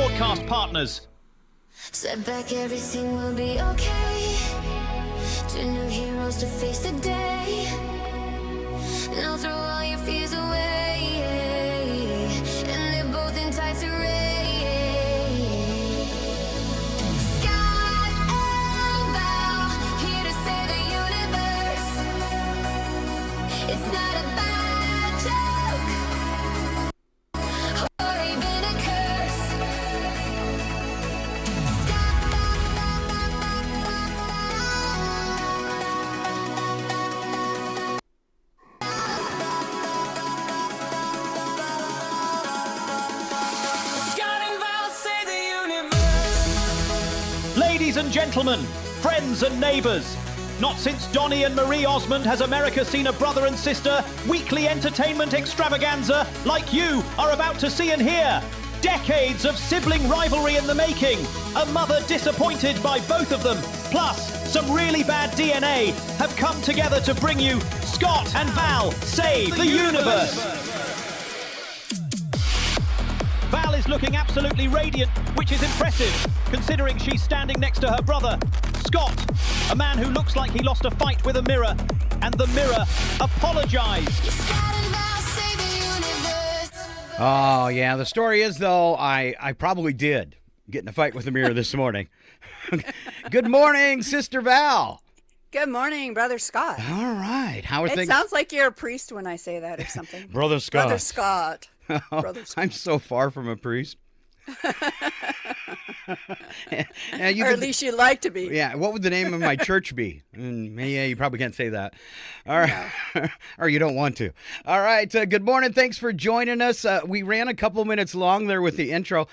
broadcast partners. Set back, everything will be okay. Two new heroes to face the day. Now throw all your fears away. And they're both in tight array. Scott and Val, here to save the universe. It's not a bad joke, or even a curse. Scott and Val save the universe. Ladies and gentlemen, friends and neighbours, not since Donny and Marie Osmond has America seen a brother and sister weekly entertainment extravaganza like you are about to see and hear. Decades of sibling rivalry in the making, a mother disappointed by both of them, plus some really bad DNA have come together to bring you Scott and Val Save the Universe. Val is looking absolutely radiant, which is impressive, considering she's standing next to her brother, Scott, a man who looks like he lost a fight with a mirror, and the mirror apologized. Scott and Val save the universe. Oh, yeah. The story is, though, I probably did get in a fight with the mirror this morning. Good morning, Sister Val. Good morning, Brother Scott. All right. How are It things? sounds like you're a priest when I say that or something. Brother Scott. Brother Scott. Brother Scott. I'm so far from a priest. Yeah, you Or could- at least you'd like to be. Yeah, what would the name of my church be? Yeah, you probably can't say that. All right. Or you don't want to. All right, good morning. Thanks for joining us. We ran a couple minutes long there with the intro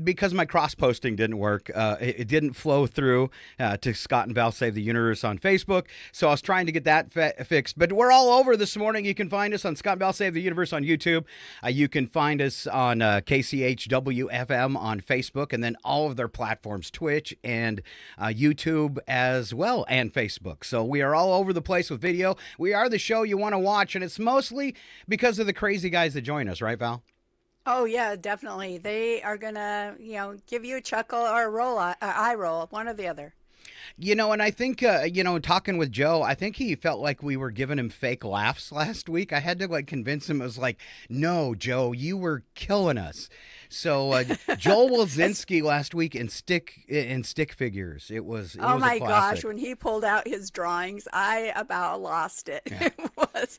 because my cross-posting didn't work. It didn't flow through to Scott and Val Save the Universe on Facebook, so I was trying to get that fixed. But we're all over this morning. You can find us on Scott and Val Save the Universe on YouTube. You can find us on KCHW-FM on Facebook, and then all of their platforms, Twitch and YouTube as well, and Facebook. So we are all over the place with video. We are the show you want to watch, and it's mostly because of the crazy guys that join us, right, Val? Oh, yeah, definitely. They are going to, give you a chuckle or a eye roll, one or the other. And I think, talking with Joe, I think he felt like we were giving him fake laughs last week. I had to, convince him. It was like, no, Joe, you were killing us. So Joel Wulzynski last week in stick figures. It was Oh, my a classic. gosh. When he pulled out his drawings, I about lost it. Yeah. It was.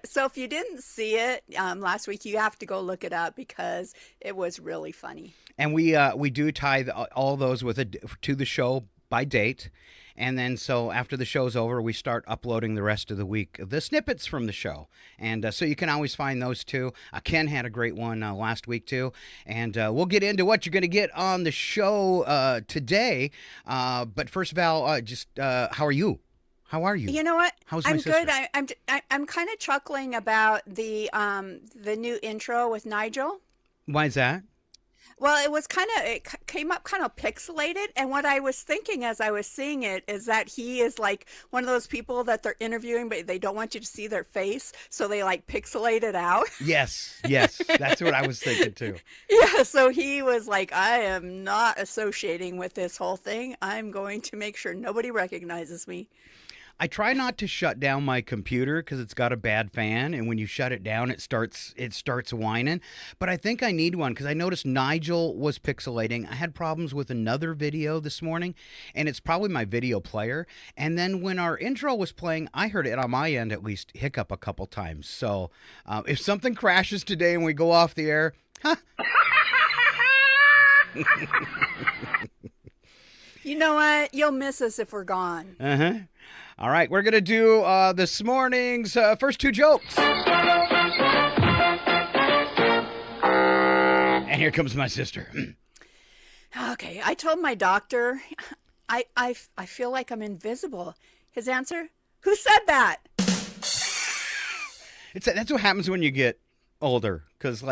So if you didn't see it last week, you have to go look it up because it was really funny. And we do tie all those to the show by date. And then so after the show's over, we start uploading the rest of the week, the snippets from the show. And so you can always find those too. Ken had a great one last week too. And we'll get into what you're going to get on the show today. But first, Val, how are you? How are you? You know what? How's my I'm sister? good. I'm kind of chuckling about the new intro with Nigel. Why is that? Well, it came up kind of pixelated. And what I was thinking as I was seeing it is that he is like one of those people that they're interviewing, but they don't want you to see their face. So they pixelate it out. Yes. That's what I was thinking too. Yeah. So he was like, I am not associating with this whole thing. I'm going to make sure nobody recognizes me. I try not to shut down my computer because it's got a bad fan, and when you shut it down, it starts whining. But I think I need one because I noticed Nigel was pixelating. I had problems with another video this morning, and it's probably my video player. And then when our intro was playing, I heard it on my end at least hiccup a couple times. So if something crashes today and we go off the air, You know what? You'll miss us if we're gone. All right, we're going to do this morning's first two jokes. And here comes my sister. Okay. I told my doctor, I feel like I'm invisible. His answer, who said that? That's what happens when you get older. Because,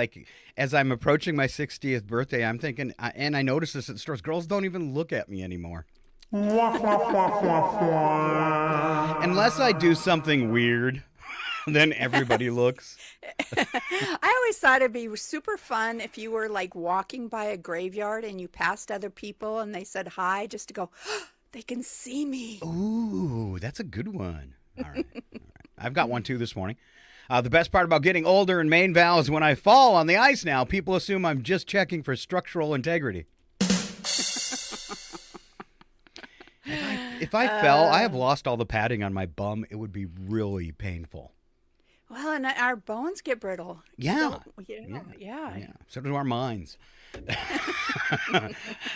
as I'm approaching my 60th birthday, I'm thinking, and I notice this at stores, girls don't even look at me anymore. Unless I do something weird. Then everybody looks. I always thought it'd be super fun if you were like walking by a graveyard and you passed other people and they said hi, just to go, they can see me. Ooh, that's a good one. All right. All right. I've got one too this morning. The best part about getting older in Maine, Val, is when I fall on the ice now, people assume I'm just checking for structural integrity. If I fell, I have lost all the padding on my bum. It would be really painful. Well, and our bones get brittle. Yeah. Yeah. So do our minds.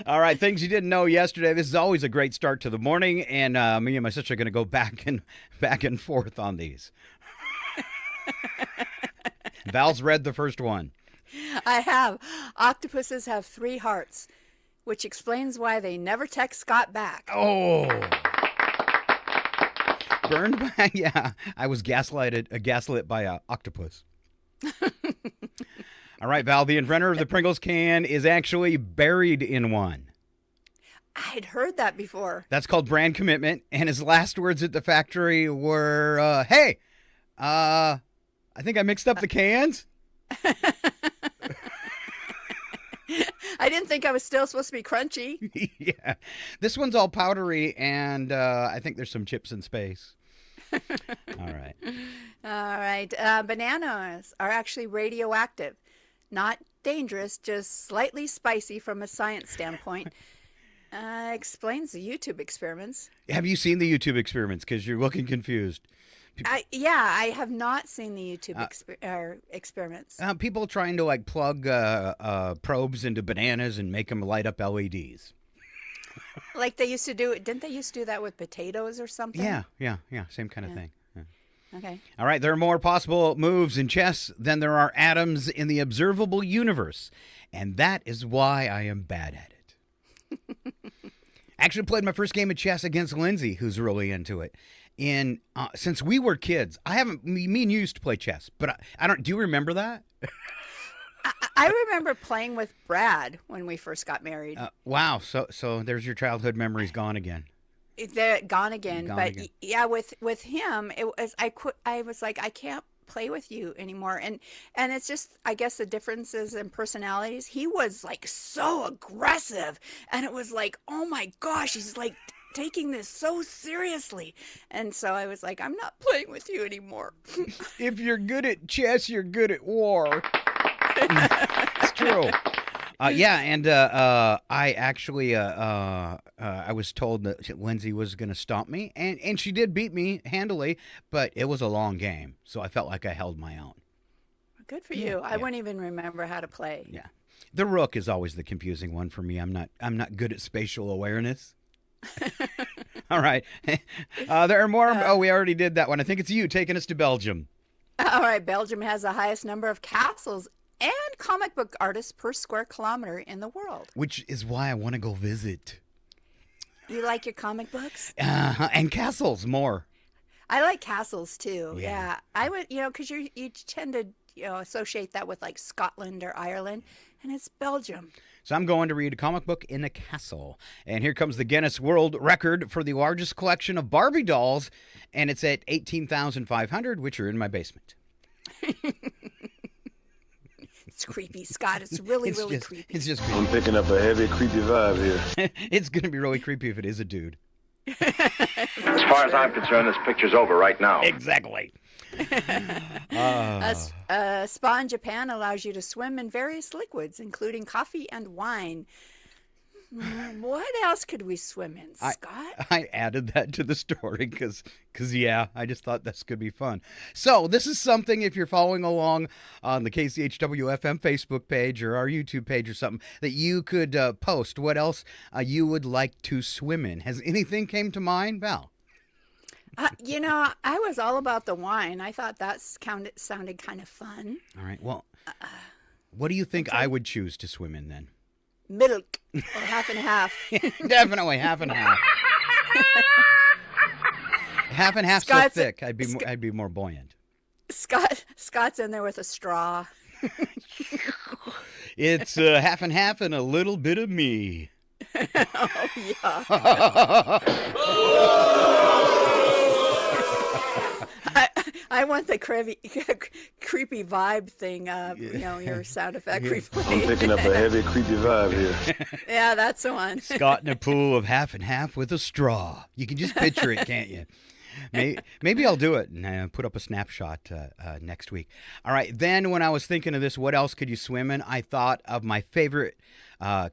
All right, things you didn't know yesterday. This is always a great start to the morning, and me and my sister are going to go back and forth on these. Val's read the first one. I have. Octopuses have 3 hearts, which explains why they never text Scott back. Oh. Burned by, yeah. I was gaslit by an octopus. All right, Val, the inventor of the Pringles can is actually buried in one. I'd heard that before. That's called brand commitment, and his last words at the factory were, hey, I think I mixed up the cans. I didn't think I was still supposed to be crunchy. Yeah. This one's all powdery, and I think there's some chips in space. All right. All right. Bananas are actually radioactive. Not dangerous, just slightly spicy from a science standpoint. Explains the YouTube experiments. Have you seen the YouTube experiments? Because you're looking confused. I have not seen the YouTube experiments. People trying to like plug probes into bananas and make them light up LEDs. Like they used to do it. Didn't they used to do that with potatoes or something? Yeah. Same kind of thing. Yeah. Okay. All right. There are more possible moves in chess than there are atoms in the observable universe. And that is why I am bad at it. Actually played my first game of chess against Lindsay, who's really into it. Since we were kids, me and you used to play chess, but I don't. Do you remember that? I remember playing with Brad when we first got married. Wow. So there's your childhood memories gone again. They're gone again. Yeah, with him, it was I was like, I can't play with you anymore. And it's just, I guess, the differences in personalities. He was like so aggressive, and it was like, oh my gosh, he's like taking this so seriously. And so I was like, I'm not playing with you anymore. If you're good at chess, you're good at war. It's true. I actually I was told that Lindsay was going to stomp me, and she did beat me handily, but it was a long game, so I felt like I held my own. Good for you. I wouldn't even remember how to play. Yeah. The rook is always the confusing one for me. I'm not good at spatial awareness. All right. There are more. We already did that one. I think it's you taking us to Belgium. All right. Belgium has the highest number of castles and comic book artists per square kilometer in the world. Which is why I want to go visit. You like your comic books? And castles more. I like castles too. Yeah. Yeah. I would, because you tend to associate that with like Scotland or Ireland, and it's Belgium. So I'm going to read a comic book in a castle. And here comes the Guinness World Record for the largest collection of Barbie dolls, and it's at 18,500, which are in my basement. It's creepy, Scott. It's really creepy. It's just creepy. I'm picking up a heavy, creepy vibe here. It's going to be really creepy if it is a dude. As far as I'm concerned, this picture's over right now. Exactly. A spa in Japan allows you to swim in various liquids, including coffee and wine. What else could we swim in, Scott? I added that to the story because I just thought this could be fun. So this is something, if you're following along on the KCHW-FM Facebook page or our YouTube page or something, that you could post what else you would like to swim in. Has anything came to mind, Val? I was all about the wine. I thought that sounded kind of fun. All right. Well, what do you think I would choose to swim in then? Milk, or half and half. Definitely half and half. Half and half so thick, I'd be more buoyant. Scott's in there with a straw. It's half and half and a little bit of me. Oh yeah. I want the creepy vibe thing. Your sound effect I'm replayed. picking up a heavy, creepy vibe here. Yeah, that's the one. Scott in a pool of half and half with a straw. You can just picture it, can't you? Maybe I'll do it and put up a snapshot next week. All right. Then when I was thinking of this, what else could you swim in? I thought of my favorite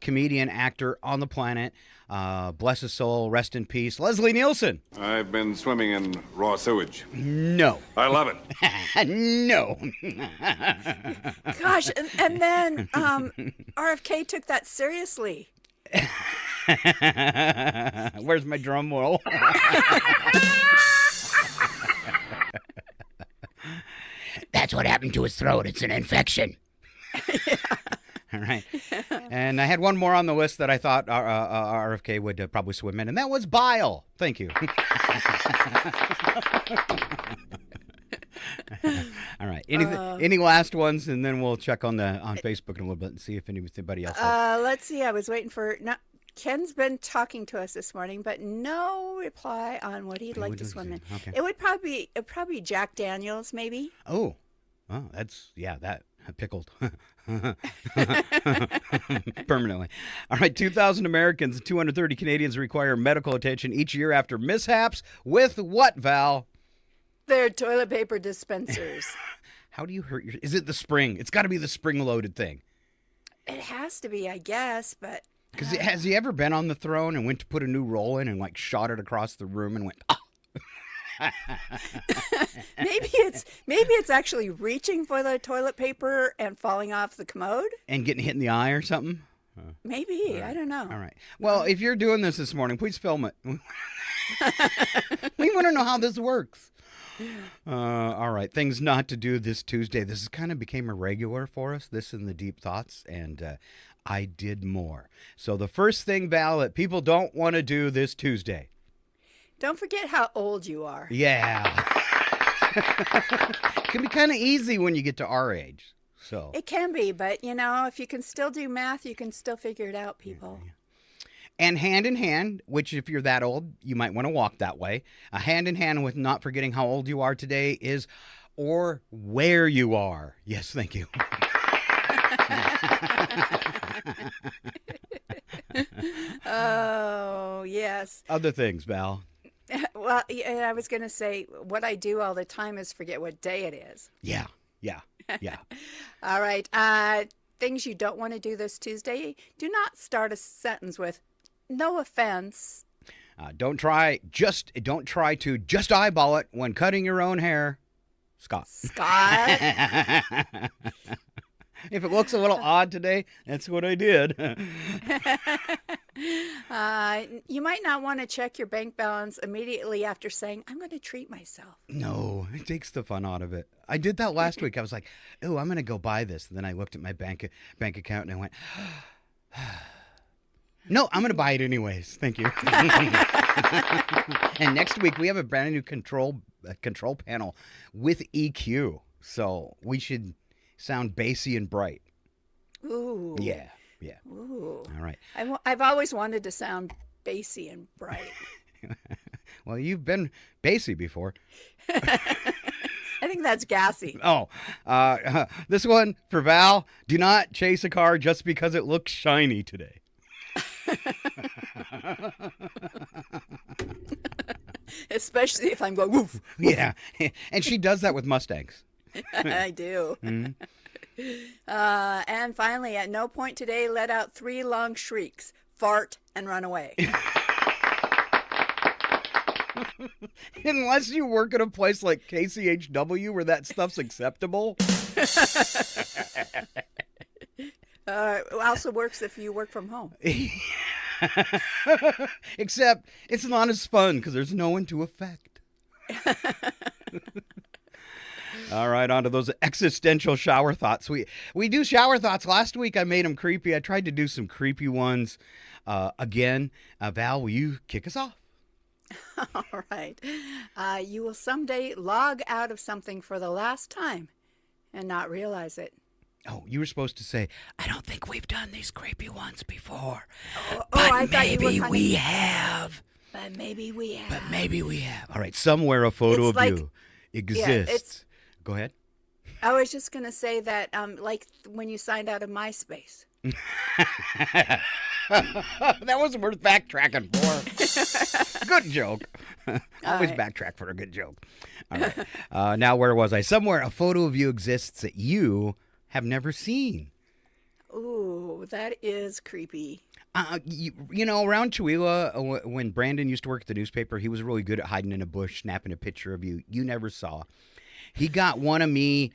comedian actor on the planet. Bless his soul, rest in peace, Leslie Nielsen. I've been swimming in raw sewage. No. I love it. No. Gosh, and then RFK took that seriously. Where's my drum roll? That's what happened to his throat. It's an infection. Yeah. All right. And I had one more on the list that I thought RFK would probably swim in, and that was bile. Thank you. All right. Any last ones, and then we'll check on Facebook in a little bit and see if anybody else. Let's see. I was waiting for. Ken's been talking to us this morning, but no reply on what he'd like to swim in. Okay. It would probably be Jack Daniels, maybe. Oh, that's that pickled permanently. All right, 2,000 Americans and 230 Canadians require medical attention each year after mishaps with what, Val? Their toilet paper dispensers. How do you hurt your? Is it the spring? It's got to be the spring-loaded thing. It has to be, I guess, but. Because has he ever been on the throne and went to put a new roll in and shot it across the room and went, oh. Maybe it's actually reaching for the toilet paper and falling off the commode and getting hit in the eye or something? Maybe. Right. I don't know. All right. Well, if you're doing this morning, please film it. We want to know how this works. All right. Things not to do this Tuesday. This has kind of became a regular for us, this and the deep thoughts, and I did more. So the first thing, Val, that people don't want to do this Tuesday. Don't forget how old you are. Yeah. It can be kind of easy when you get to our age. So it can be, but if you can still do math, you can still figure it out, people. Yeah. And hand in hand, which if you're that old, you might want to walk that way. Hand in hand with not forgetting how old you are today is, or where you are. Yes, thank you. Oh, yes. Other things, Val. Well, I was going to say, what I do all the time is forget what day it is. Yeah. All right. Things you don't want to do this Tuesday. Do not start a sentence with, no offense. Don't try to just eyeball it when cutting your own hair. Scott. If it looks a little odd today, that's what I did. You might not want to check your bank balance immediately after saying, I'm going to treat myself. No, it takes the fun out of it. I did that last week. I was like, oh, I'm going to go buy this. And then I looked at my bank account and I went, no, I'm going to buy it anyways. Thank you. And next week we have a brand new control panel with EQ. So we should sound bassy and bright. Ooh. Yeah. Ooh. All right. I've always wanted to sound bassy and bright. Well, you've been bassy before. I think that's gassy. Oh, this one for Val. Do not chase a car just because it looks shiny today. Especially if I'm going, woof. Yeah. And she does that with Mustangs. I do. Mm-hmm. And finally, at no point today, let out 3 long shrieks, fart, and run away. Unless you work at a place like KCHW where that stuff's acceptable. It also works if you work from home. Except it's not as fun because there's no one to affect. All right, on to those existential shower thoughts. We do shower thoughts. Last week I made them creepy. I tried to do some creepy ones again. Val, will you kick us off? All right. You will someday log out of something for the last time and not realize it. Oh, you were supposed to say, I don't think we've done these creepy ones before. I thought you were maybe we have. But maybe we have. All right, somewhere a photo It's of like- you exists. Go ahead. I was just going to say that, like when you signed out of MySpace. That was worth backtracking for. Good joke. Always backtrack for a good joke. All right. Now, where was I? Somewhere a photo of you exists that you have never seen. Ooh, that is creepy. You know, around Chihuahua, when Brandon used to work at the newspaper, he was really good at hiding in a bush, snapping a picture of you. You never saw. He got one of me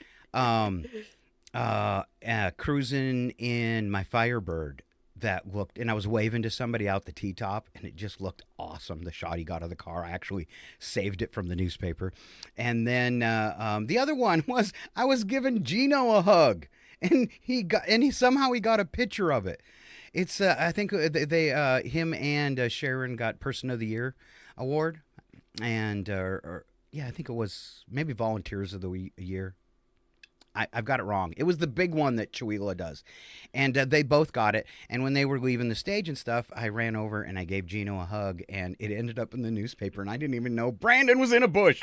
cruising in my Firebird that looked, and I was waving to somebody out the T-top, and it just looked awesome, the shot he got of the car. I actually saved it from the newspaper. And then the other one was I was giving Gino a hug, and he somehow got a picture of it. It's I think they him and Sharon got Person of the Year award, and yeah, I think it was maybe Volunteers of the Year. I've got it wrong. It was the big one that Chihuahua does. And they both got it. And when they were leaving the stage and stuff, I ran over and I gave Gino a hug, and it ended up in the newspaper, and I didn't even know Brandon was in a bush.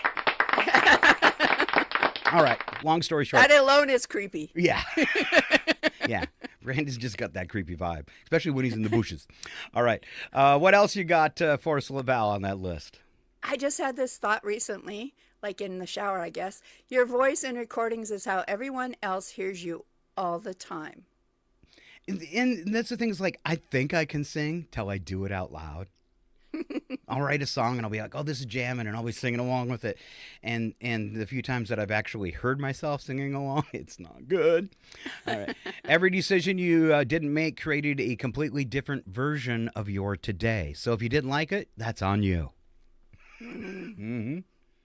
All right, long story short. That alone is creepy. Yeah. Yeah. Brandon's just got that creepy vibe, especially when he's in the bushes. All right. What else you got for us, Val, on that list? I just had this thought recently, like in the shower, I guess. Your voice in recordings is how everyone else hears you all the time. And that's the thing, is like, I think I can sing till I do it out loud. I'll write a song and I'll be like, oh, this is jamming, and I'll be singing along with it. And the few times that I've actually heard myself singing along, it's not good. All right. Every decision you didn't make created a completely different version of your today. So if you didn't like it, that's on you. Mm-hmm.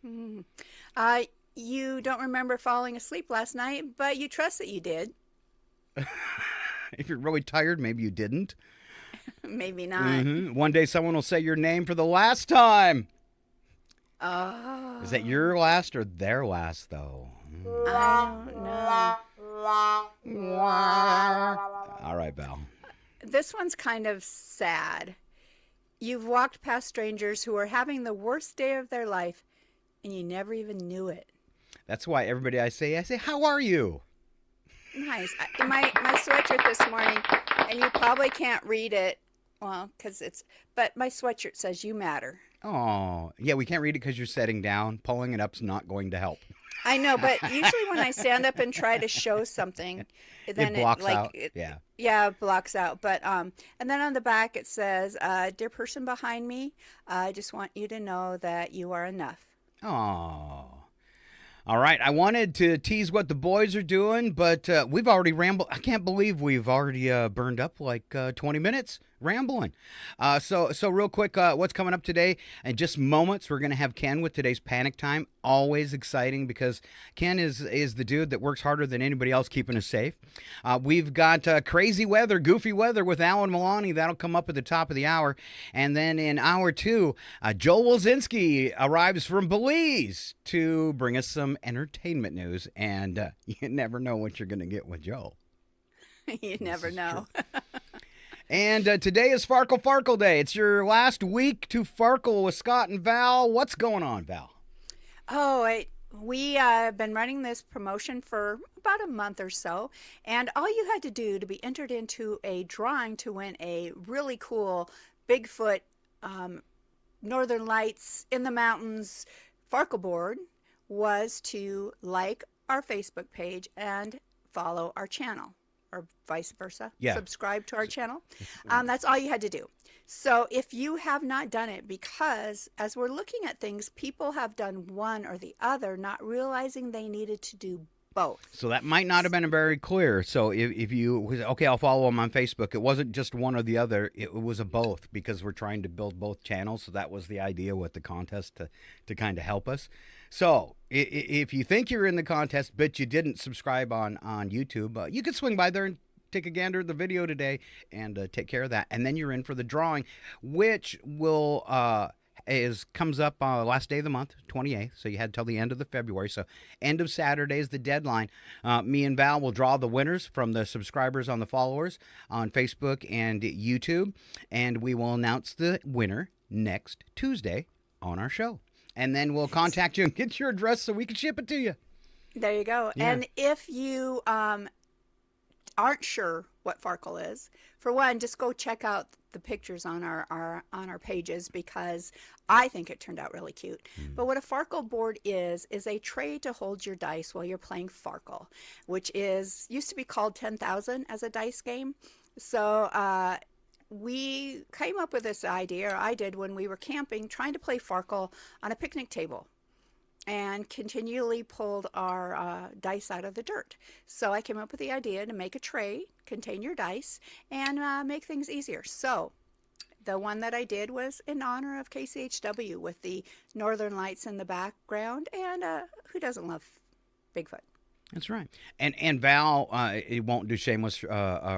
Mm-hmm. You don't remember falling asleep last night, but you trust that you did. If you're really tired, maybe you didn't. Maybe not. Mm-hmm. One day someone will say your name for the last time. Oh. Is that your last or their last, though? I don't know. All right, Val. This one's kind of sad. You've walked past strangers who are having the worst day of their life, and you never even knew it. That's why everybody I say, how are you? Nice. My sweatshirt this morning, and you probably can't read it, well, but my sweatshirt says you matter. Oh, yeah, we can't read it because you're sitting down. Pulling it up's not going to help. I know, but usually when I stand up and try to show something, then it blocks out. Yeah, it blocks out. But and then on the back it says, "Dear person behind me, I just want you to know that you are enough." Oh. All right, I wanted to tease what the boys are doing, but we've already rambled. I can't believe we've already burned up like 20 minutes rambling. So real quick, what's coming up today? In just moments, we're going to have Ken with today's Panic Time. Always exciting because Ken is the dude that works harder than anybody else keeping us safe. We've got crazy weather, goofy weather with Al and Melani. That'll come up at the top of the hour. And then in hour 2, Joel Wulzynski arrives from Belize to bring us some entertainment news. And you never know what you're going to get with Joel. You never know. And today is Farkle Day. It's your last week to Farkle with Scott and Val. What's going on, Val? Oh, we have been running this promotion for about a month or so, and all you had to do to be entered into a drawing to win a really cool Bigfoot, Northern Lights in the mountains Farkle board was to like our Facebook page and follow our channel. Or vice versa. Yeah. Subscribe to our channel. That's all you had to do. So if you have not done it, because as we're looking at things, people have done one or the other, not realizing they needed to do both. So that might not have been very clear. So if you, okay, I'll follow them on Facebook. It wasn't just one or the other. It was a both because we're trying to build both channels. So that was the idea with the contest to kind of help us. So if you think you're in the contest, but you didn't subscribe on YouTube, you could swing by there and take a gander at the video today and take care of that. And then you're in for the drawing, which will comes up last day of the month, 28th. So you had till the end of the February. So end of Saturday is the deadline. Me and Val will draw the winners from the subscribers on the followers on Facebook and YouTube. And we will announce the winner next Tuesday on our show. and then we'll contact you and get your address so we can ship it to you. There you go. Yeah. And if you aren't sure what Farkle is, for one, just go check out the pictures on our pages, because I think it turned out really cute. But what a Farkle board is a tray to hold your dice while you're playing Farkle, which used to be called 10,000 as a dice game. So we came up with this idea, or I did, when we were camping, trying to play Farkle on a picnic table, and continually pulled our dice out of the dirt. So I came up with the idea to make a tray, contain your dice, and make things easier. So the one that I did was in honor of KCHW, with the Northern Lights in the background, and who doesn't love Bigfoot? That's right. And Val, it won't do shameless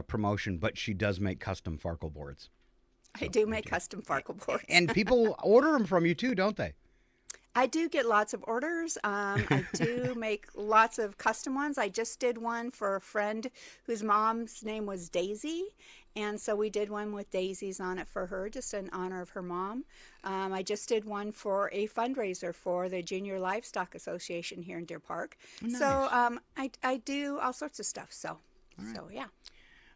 promotion, but she does make custom Farkle boards. I do make custom Farkle boards. And people order them from you too, don't they? I do get lots of orders. I do make lots of custom ones. I just did one for a friend whose mom's name was Daisy, and so we did one with daisies on it for her, just in honor of her mom. I just did one for a fundraiser for the Junior Livestock Association here in Deer Park. Nice. So I do all sorts of stuff. So yeah.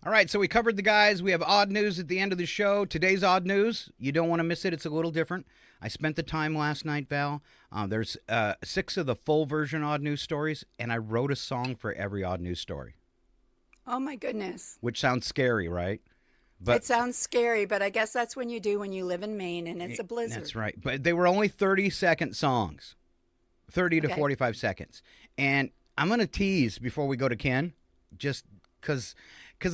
All right, so we covered the guys. We have odd news at the end of the show. Today's odd news, you don't want to miss it. It's a little different. I spent the time last night, Val. There's 6 of the full version odd news stories, and I wrote a song for every odd news story. Oh, my goodness. Which sounds scary, right? It sounds scary, but I guess that's when you live in Maine, and it's a blizzard. That's right. But they were only 30-second songs, 30 to 45 seconds. And I'm going to tease before we go to Ken, just because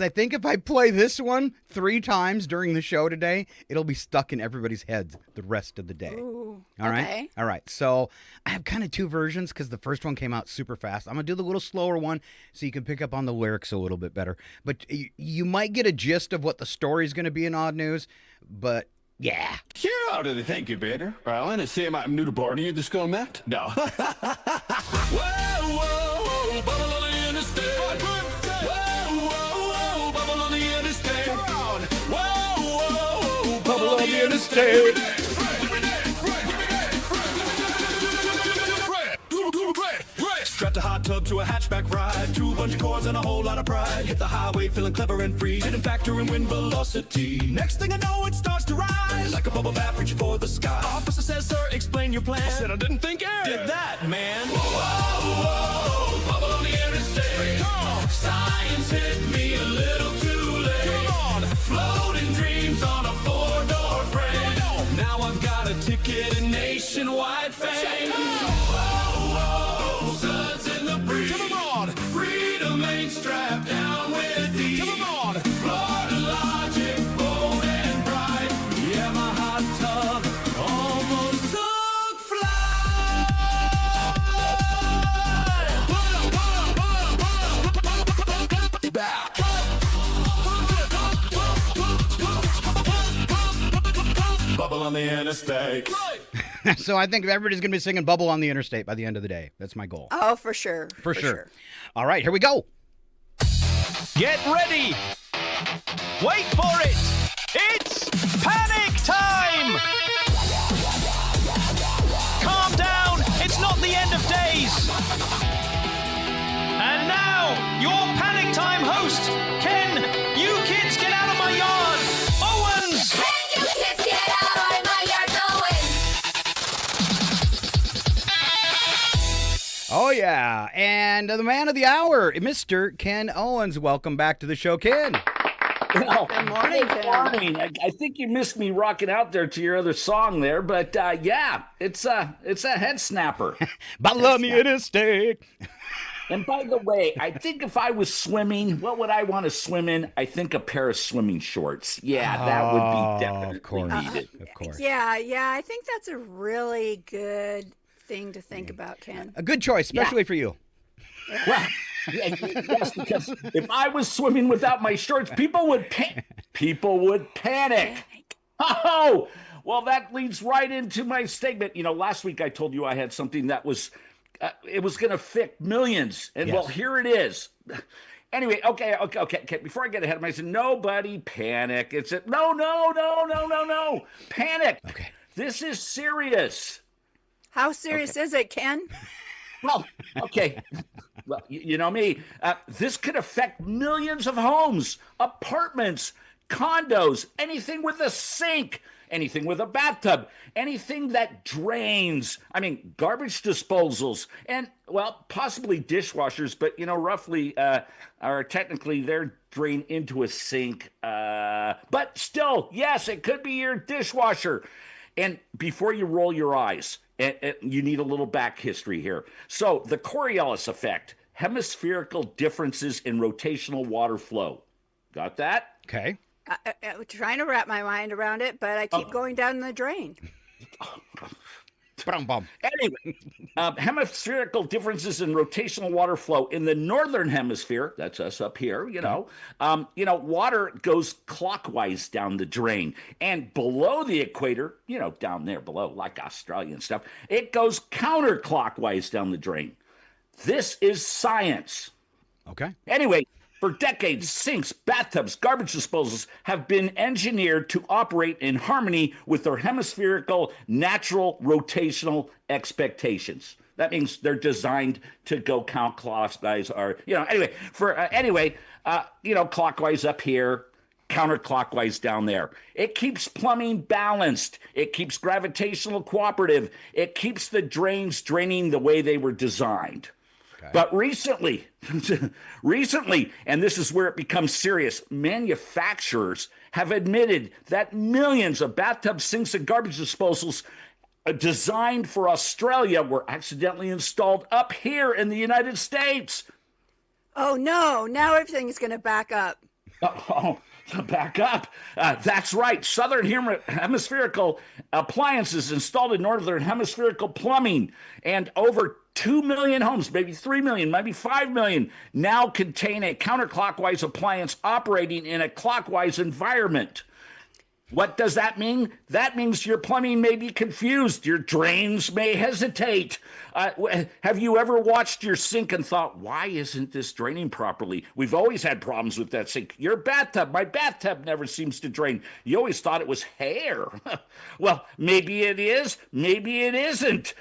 I think if I play this one 3 times during the show today, it'll be stuck in everybody's heads the rest of the day. Ooh, All right? okay. All right. So I have kind of 2 versions because the first one came out super fast. I'm going to do the little slower one so you can pick up on the lyrics a little bit better. But you might get a gist of what the story's going to be in Odd News. But yeah. Ja, thank you, Peter. Well, en se maar nu de borden hier dus komen met. No. Whoa, bubble on the interstate. Whoa, bubble on the interstate. Come on. Whoa, bubble on the interstate. Strapped a hot tub to a hatchback ride, 2 bunch of cords and a whole lot of pride. Hit the highway feeling clever and free, didn't factor in wind velocity. Next thing I know, it starts to rise like a bubble bath reaching for the sky. Officer says, sir, explain your plan. I said I didn't think air did that, man. Whoa, bubble on the interstate. Come on. Science hit me a little too late. Come on. Floating dreams on a 4-door frame. Now I've got a ticket and nationwide fame. Freedom ain't strapped down with these. Come on, Florida logic, bold and bright. Yeah, my hot tub almost took flight. Bubble on the interstate. So I think everybody's going to be singing Bubble on the Interstate by the end of the day. That's my goal. Oh, for sure. For sure. All right, here we go. Get ready! Wait for it! It's panic time! Calm down! It's not the end of days! And now, your panic time host, Ken, you kids get out of my yard! Owens! Can you kids get out of my yard, Owens? Oh, yeah. And the man of the hour, Mr. Ken Owens. Welcome back to the show, Ken. Well, Good morning, good Ken. morning. I think you missed me rocking out there to your other song there, but yeah, it's a head snapper. Bubble on the Interstate. And by the way, I think if I was swimming, what would I want to swim in? I think a pair of swimming shorts. Yeah, that would be definitely of course. needed. Of course. Yeah, I think that's a really good thing to think about, Ken. A good choice, especially for you. Well, yes, because if I was swimming without my shorts, people would panic. Oh, well, that leads right into my statement. You know, last week I told you I had something that was, it was going to affect millions. And well, here it is. Anyway, okay. Before I get ahead of myself, nobody panic. No. Panic. Okay. This is serious. How serious is it, Ken? Well, okay. Well, you know me. This could affect millions of homes, apartments, condos, anything with a sink, anything with a bathtub, anything that drains. I mean, garbage disposals and, well, possibly dishwashers, but, roughly are technically they're drain into a sink. But still, yes, it could be your dishwasher. And before you roll your eyes, you need a little back history here. So the Coriolis effect, hemispherical differences in rotational water flow. Got that? Okay. I'm trying to wrap my mind around it, but I keep going down the drain. Anyway, hemispherical differences in rotational water flow in the northern hemisphere, that's us up here, water goes clockwise down the drain. And below the equator, down there below, like Australia and stuff, it goes counterclockwise down the drain. This is science. Okay. Anyway, for decades, sinks, bathtubs, garbage disposals have been engineered to operate in harmony with their hemispherical natural rotational expectations. That means they're designed to go counterclockwise clockwise up here, counterclockwise down there. It keeps plumbing balanced. It keeps gravitational cooperative. It keeps the drains draining the way they were designed. But recently, and this is where it becomes serious, manufacturers have admitted that millions of bathtub sinks and garbage disposals designed for Australia were accidentally installed up here in the United States. Oh, no. Now everything's going to back up. Back up. That's right. Southern hemispherical appliances installed in northern hemispherical plumbing, and over 2 million homes, maybe 3 million, maybe 5 million, now contain a counterclockwise appliance operating in a clockwise environment. What does that mean? That means your plumbing may be confused. Your drains may hesitate. Have you ever watched your sink and thought, why isn't this draining properly? We've always had problems with that sink. Your bathtub, my bathtub never seems to drain. You always thought it was hair. Well, maybe it is. Maybe it isn't.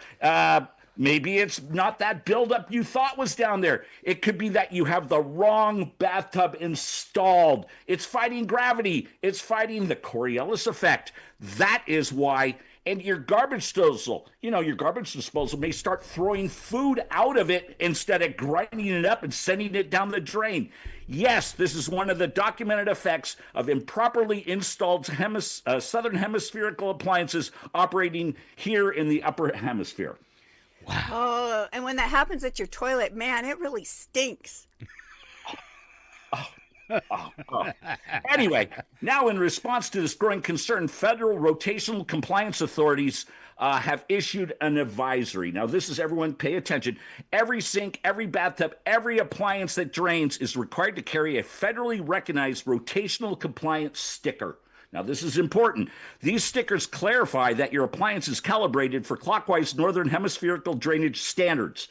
Maybe it's not that buildup you thought was down there. It could be that you have the wrong bathtub installed. It's fighting gravity. It's fighting the Coriolis effect. That is why. And your garbage disposal, your garbage disposal may start throwing food out of it instead of grinding it up and sending it down the drain. Yes, this is one of the documented effects of improperly installed southern hemispherical appliances operating here in the upper hemisphere. Wow. Oh, and when that happens at your toilet, man, it really stinks. Anyway, now in response to this growing concern, federal rotational compliance authorities have issued an advisory. Now, this is everyone pay attention. Every sink, every bathtub, every appliance that drains is required to carry a federally recognized rotational compliance sticker. Now, this is important. These stickers clarify that your appliance is calibrated for clockwise northern hemispherical drainage standards.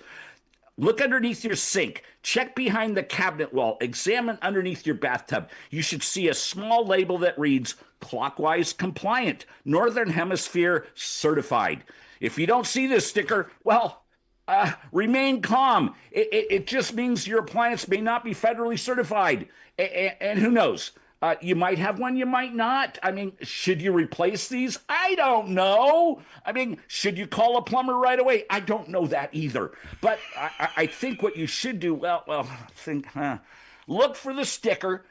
Look underneath your sink. Check behind the cabinet wall. Examine underneath your bathtub. You should see a small label that reads clockwise compliant, Northern Hemisphere certified. If you don't see this sticker, well, remain calm. It just means your appliance may not be federally certified. And who knows? You might have one, you might not. I mean, should you replace these? I don't know. I mean, should you call a plumber right away? I don't know that either. But I think what you should do, look for the sticker,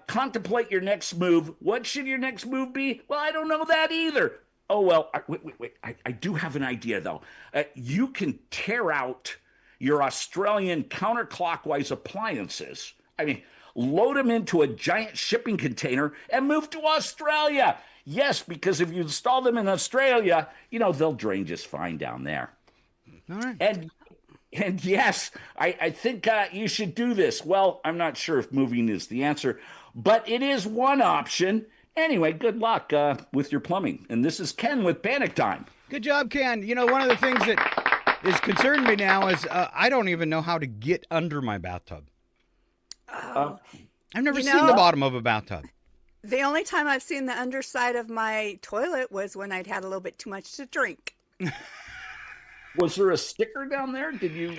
contemplate your next move. What should your next move be? Well, I don't know that either. Oh, well, wait. I do have an idea, though. You can tear out your Australian counterclockwise appliances. I mean, load them into a giant shipping container and move to Australia. Yes, because if you install them in Australia, they'll drain just fine down there. All right. And yes, I think you should do this. Well, I'm not sure if moving is the answer, but it is one option. Anyway, good luck with your plumbing. And this is Ken with Panic Time. Good job, Ken. One of the things that is concerned me now is I don't even know how to get under my bathtub. I've never seen the bottom of a bathtub. The only time I've seen the underside of my toilet was when I'd had a little bit too much to drink. Was there a sticker down there? Did you?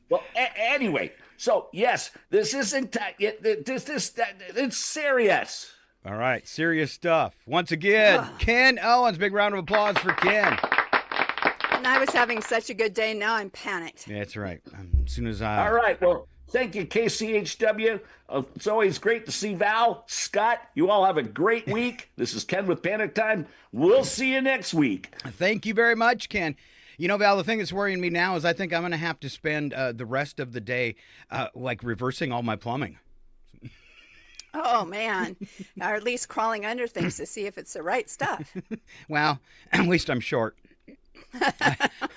Well, anyway, so yes, this isn't. It's serious. All right, serious stuff. Once again, Ken Owens. Big round of applause for Ken. And I was having such a good day. Now I'm panicked. Yeah, that's right. As soon as I. All right. Well, thank you, KCHW. It's always great to see Val, Scott. You all have a great week. This is Ken with Panic Time. We'll see you next week. Thank you very much, Ken. You know, Val, the thing that's worrying me now is I think I'm going to have to spend the rest of the day like reversing all my plumbing. Oh, man. Or at least crawling under things to see if it's the right stuff. Well, at least I'm short.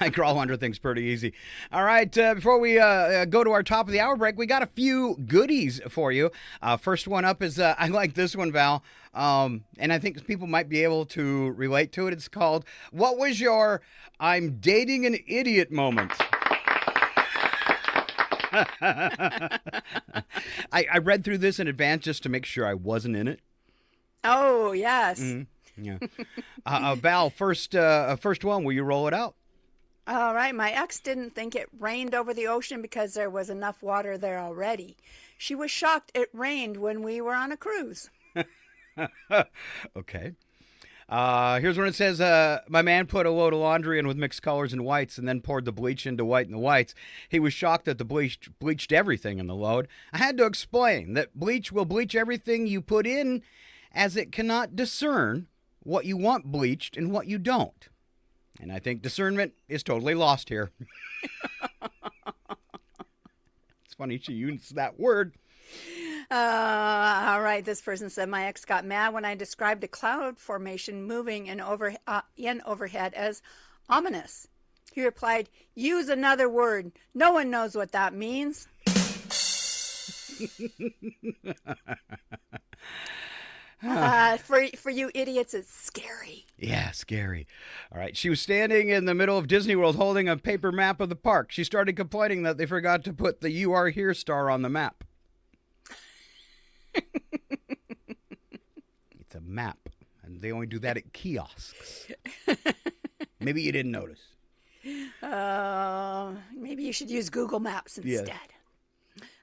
I crawl under things pretty easy. All right, before we go to our top of the hour break, we got a few goodies for you. First one up is, I like this one, Val, and I think people might be able to relate to it. It's called, What Was Your I'm Dating an Idiot Moment? I read through this in advance just to make sure I wasn't in it. Oh, yes. Mm-hmm. Yeah. Val, first one, will you roll it out? All right. My ex didn't think it rained over the ocean because there was enough water there already. She was shocked it rained when we were on a cruise. Okay. Here's when it says, my man put a load of laundry in with mixed colors and whites and then poured the bleach into white and the whites. He was shocked that the bleach bleached everything in the load. I had to explain that bleach will bleach everything you put in, as it cannot discern what you want bleached and what you don't. And I think discernment is totally lost here. It's funny she used that word. All right. This person said, my ex got mad when I described a cloud formation moving in overhead as ominous. He replied, use another word. No one knows what that means. For you idiots, it's scary. Yeah, scary. All right. She was standing in the middle of Disney World holding a paper map of the park. She started complaining that they forgot to put the You Are Here star on the map. It's a map, and they only do that at kiosks. Maybe you didn't notice. Maybe you should use Google Maps instead.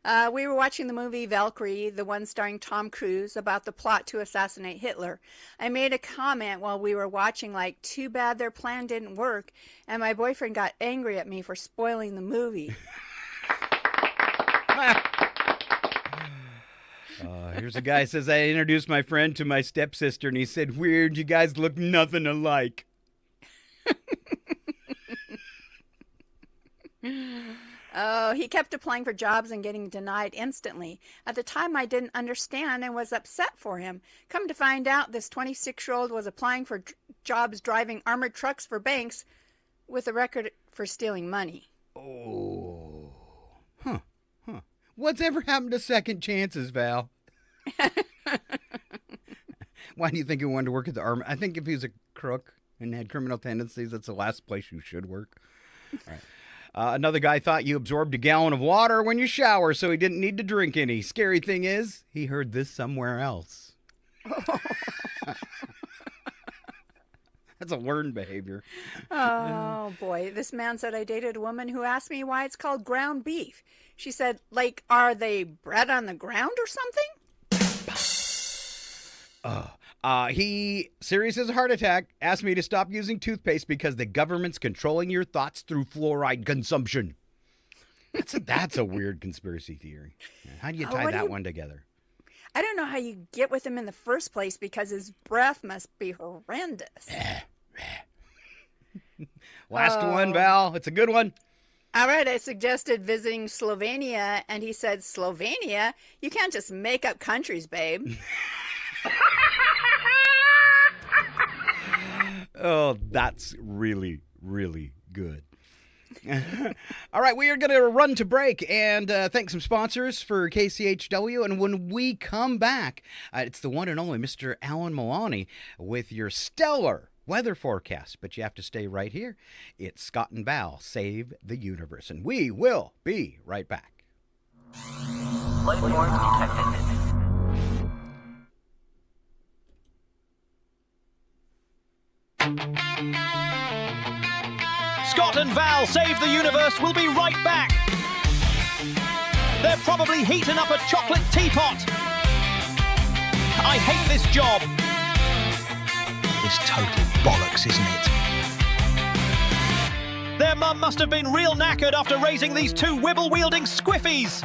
Yeah. We were watching the movie Valkyrie, the one starring Tom Cruise, about the plot to assassinate Hitler. I made a comment while we were watching, like, too bad their plan didn't work, and my boyfriend got angry at me for spoiling the movie. Here's a guy who says, I introduced my friend to my stepsister, and he said, weird, you guys look nothing alike. Oh, he kept applying for jobs and getting denied instantly. At the time, I didn't understand and was upset for him. Come to find out, this 26-year-old was applying for jobs driving armored trucks for banks with a record for stealing money. Oh. Huh. What's ever happened to second chances, Val? Why do you think he wanted to work at the army? I think if he was a crook and had criminal tendencies, that's the last place you should work. All right. Another guy thought you absorbed a gallon of water when you shower, so he didn't need to drink any. Scary thing is, he heard this somewhere else. That's a learned behavior. Oh, boy. This man said, I dated a woman who asked me why it's called ground beef. She said, like, are they bred on the ground or something? He, serious as a heart attack, asked me to stop using toothpaste because the government's controlling your thoughts through fluoride consumption. That's a weird conspiracy theory. How do you tie that one together? I don't know how you get with him in the first place because his breath must be horrendous. Last one, Val. It's a good one. All right, I suggested visiting Slovenia, and he said, Slovenia? You can't just make up countries, babe. Oh, that's really, really good. All right, we are going to run to break and thank some sponsors for KCHW. And when we come back, it's the one and only Mr. Alan Melani with your stellar weather forecast. But you have to stay right here. It's Scott and Val Save the Universe. And we will be right back. Life forms detected. Scott and Val Save the Universe will be right back. They're probably heating up a chocolate teapot. I hate this job. It's total bollocks, isn't it? Their mum must have been real knackered after raising these two wibble-wielding squiffies.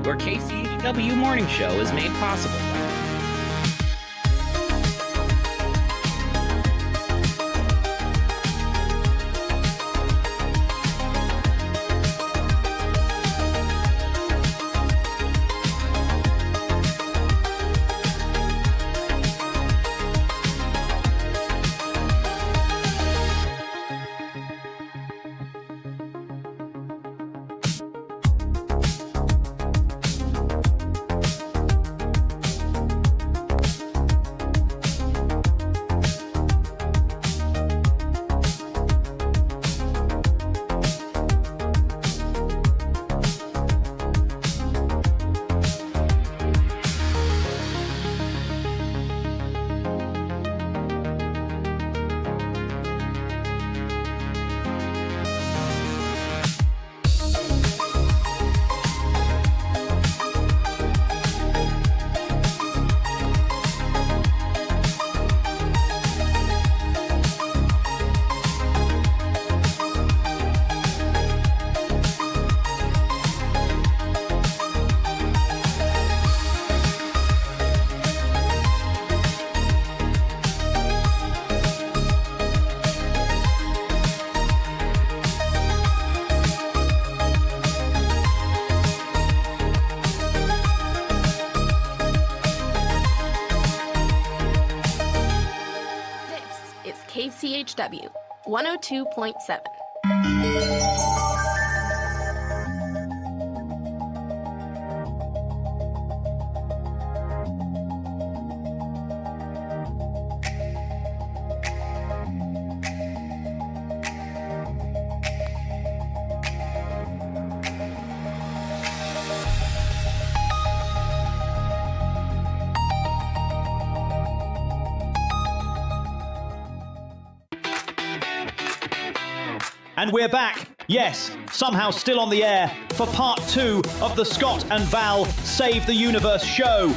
where KCHW Morning Show is made possible. KCHW 102.7. And we're back, yes, somehow still on the air, for part 2 of the Scott and Val Save the Universe show.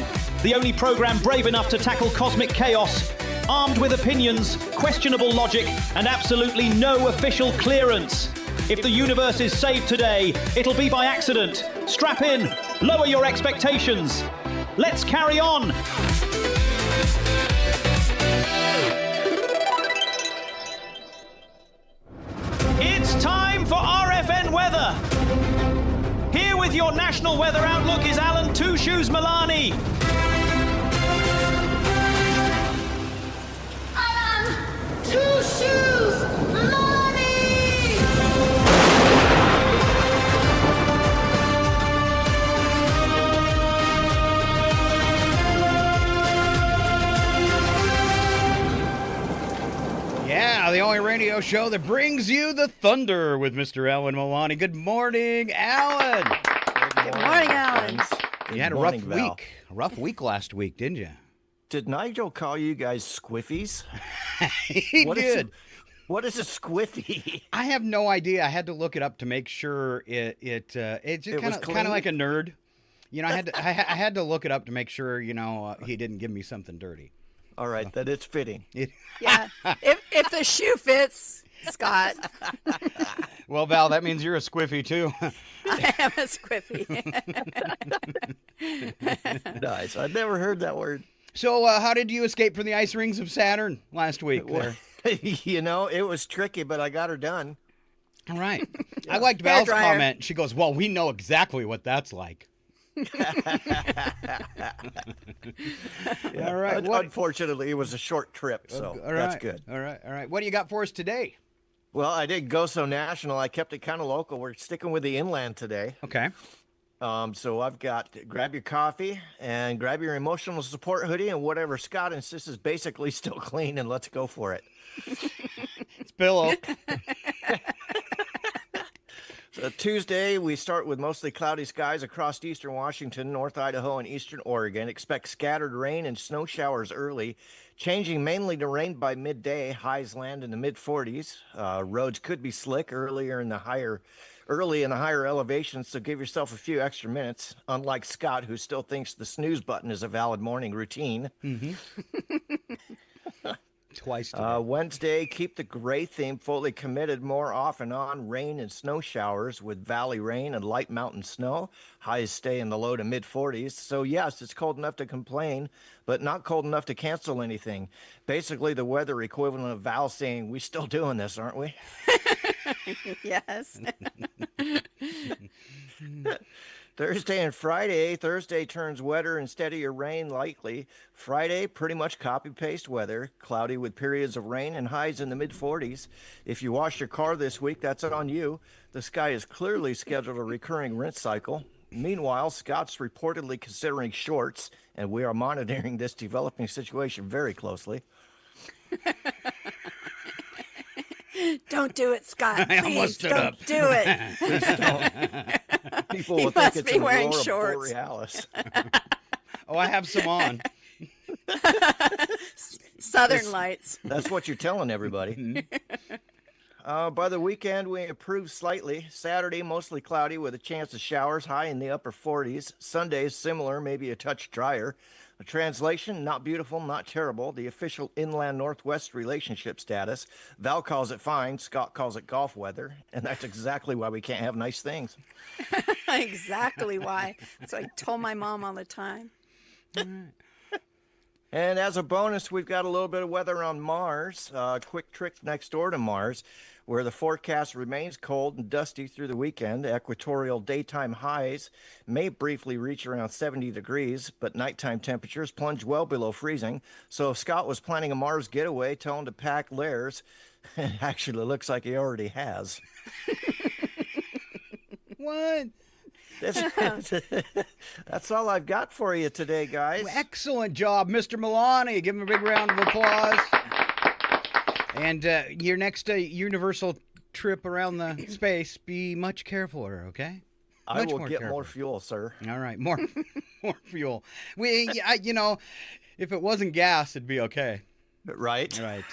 The only program brave enough to tackle cosmic chaos, armed with opinions, questionable logic, and absolutely no official clearance. If the universe is saved today, it'll be by accident. Strap in, lower your expectations. Let's carry on. It's time for RFN weather. Here with your national weather outlook is Alan Two Shoes Melani. Alan Two Shoes Melani. Yeah, the only radio show that brings you the thunder with Mr. Alan Melani. Good morning, Alan. Good morning, Alan. You had a rough week last week, didn't you? Did Nigel call you guys squiffies? He did. What is a squiffy? I have no idea. I had to look it up to make sure it just kind of like a nerd. You know, I had to look it up to make sure, he didn't give me something dirty. All right, that it's fitting. Yeah, if the shoe fits, Scott. Well, Val, that means you're a squiffy too. I am a squiffy. Nice. I've never heard that word. So, how did you escape from the ice rings of Saturn last week? Well, it was tricky, but I got her done. All right. I liked Val's comment. She goes, "Well, we know exactly what that's like." All right. Unfortunately, it was a short trip, so that's good. All right. What do you got for us today? Well, I didn't go so national. I kept it kind of local. We're sticking with the inland today. Okay. So I've got grab your coffee and grab your emotional support hoodie and whatever Scott insists is basically still clean, and let's go for it. It's pillow. So Tuesday, we start with mostly cloudy skies across eastern Washington, North Idaho, and eastern Oregon. Expect scattered rain and snow showers early, changing mainly to rain by midday. Highs land in the mid-40s. Roads could be slick early in the higher elevations, so give yourself a few extra minutes, unlike Scott, who still thinks the snooze button is a valid morning routine. Mm-hmm. Twice today. Wednesday, keep the gray theme fully committed more off and on rain and snow showers with valley rain and light mountain snow. Highs stay in the low to mid 40s. So, yes, it's cold enough to complain, but not cold enough to cancel anything. Basically, the weather equivalent of Val saying, we still doing this, aren't we? Yes. Thursday and Friday. Thursday turns wetter and steadier rain likely. Friday, pretty much copy-paste weather. Cloudy with periods of rain and highs in the mid-40s. If you wash your car this week, that's on you. The sky is clearly scheduled a recurring rinse cycle. Meanwhile, Scott's reportedly considering shorts, and we are monitoring this developing situation very closely. Don't do it, Scott. I almost Please stood don't up. do it. Please don't. People He will think must it's be an wearing aurora shorts. borealis. Oh, I have some on. Southern Lights. That's what you're telling everybody. By the weekend, we improved slightly. Saturday, mostly cloudy with a chance of showers, high in the upper 40s. Sunday, similar, maybe a touch drier. A translation, not beautiful, not terrible. The official inland northwest relationship status. Val calls it fine. Scott calls it golf weather. And that's exactly why we can't have nice things. Exactly why. That's what I told my mom all the time. And as a bonus, we've got a little bit of weather on Mars. Quick trick next door to Mars, where the forecast remains cold and dusty through the weekend. Equatorial daytime highs may briefly reach around 70 degrees, but nighttime temperatures plunge well below freezing. So if Scott was planning a Mars getaway, tell him to pack layers. It actually looks like he already has. What? That's all I've got for you today, guys. Excellent job, Mr. Melani. Give him a big round of applause. And your next universal trip around the space, be much carefuler, okay? I will get more fuel, sir. All right, more fuel. If it wasn't gas, it'd be okay. Right. Right.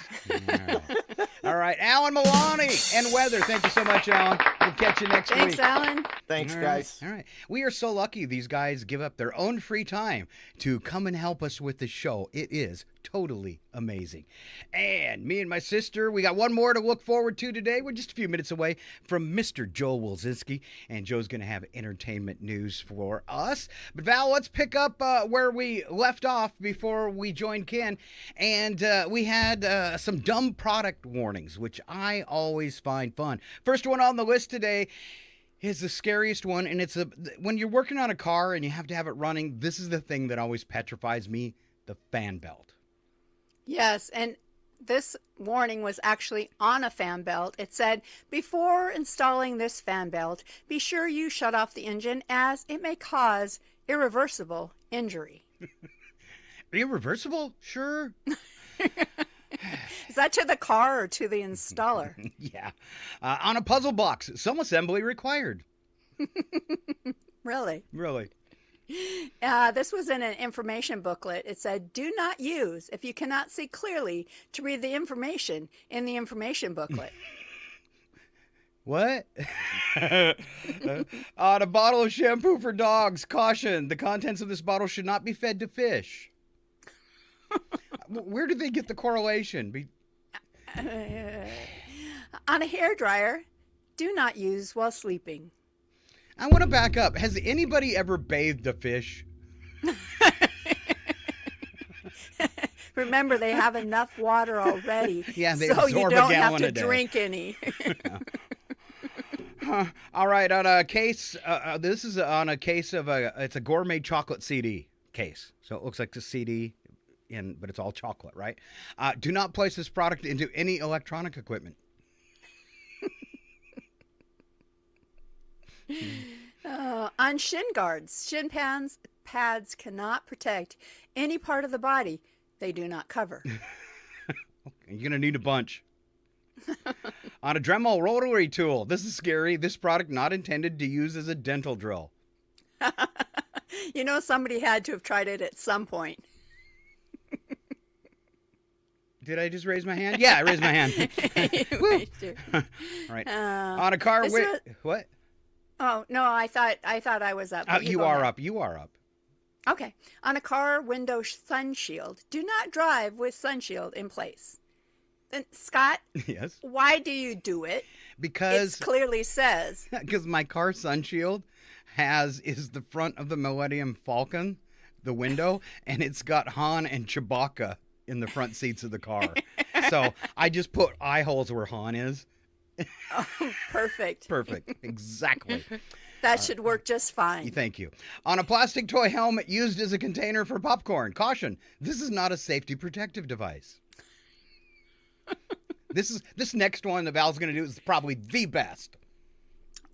All right. Alan Melani and weather. Thank you so much, Alan. We'll catch you next week. Thanks, Alan. Thanks, All guys. Right. All right. We are so lucky these guys give up their own free time to come and help us with the show. It is totally amazing. And me and my sister, we got one more to look forward to today. We're just a few minutes away from Mr. Joe Wulzynski, and Joe's going to have entertainment news for us. But Val, let's pick up where we left off before we joined Ken. And we had some dumb product warnings, which I always find fun. First one on the list today is the scariest one, and it's when you're working on a car and you have to have it running, this is the thing that always petrifies me, the fan belt. Yes, and this warning was actually on a fan belt. It said, before installing this fan belt, be sure you shut off the engine as it may cause irreversible injury. Irreversible? Sure. Is that to the car or to the installer? Yeah. On a puzzle box, some assembly required. Really? Really. This was in an information booklet. It said, do not use if you cannot see clearly to read the information in the information booklet. What? On a bottle of shampoo for dogs, caution, the contents of this bottle should not be fed to fish. Where did they get the correlation? On a hairdryer, do not use while sleeping. I want to back up. Has anybody ever bathed a fish? Remember, they have enough water already. Yeah, they so you absorb don't a have gallon to a day. drink any. All right, on a case, this is on a case of it's a gourmet chocolate CD case. So it looks like the CD, but it's all chocolate, right? Do not place this product into any electronic equipment. On shin guards, pads cannot protect any part of the body they do not cover. You're going to need a bunch. On a Dremel rotary tool. This is scary. This product not intended to use as a dental drill. You know, somebody had to have tried it at some point. Did I just raise my hand? Yeah, I raised my hand. All right. On a car with what? Oh, no, I thought I was up. You are up. You are up. Okay. On a car window sun shield, do not drive with sun shield in place. And Scott, Yes. why do you do it? Because it clearly says. Because my car sunshield is the front of the Millennium Falcon, the window, and it's got Han and Chewbacca in the front seats of the car. So I just put eye holes where Han is. Oh, perfect. Perfect. Exactly. That should work just fine. Thank you. On a plastic toy helmet used as a container for popcorn. Caution, this is not a safety protective device. This next one that Val's going to do is probably the best.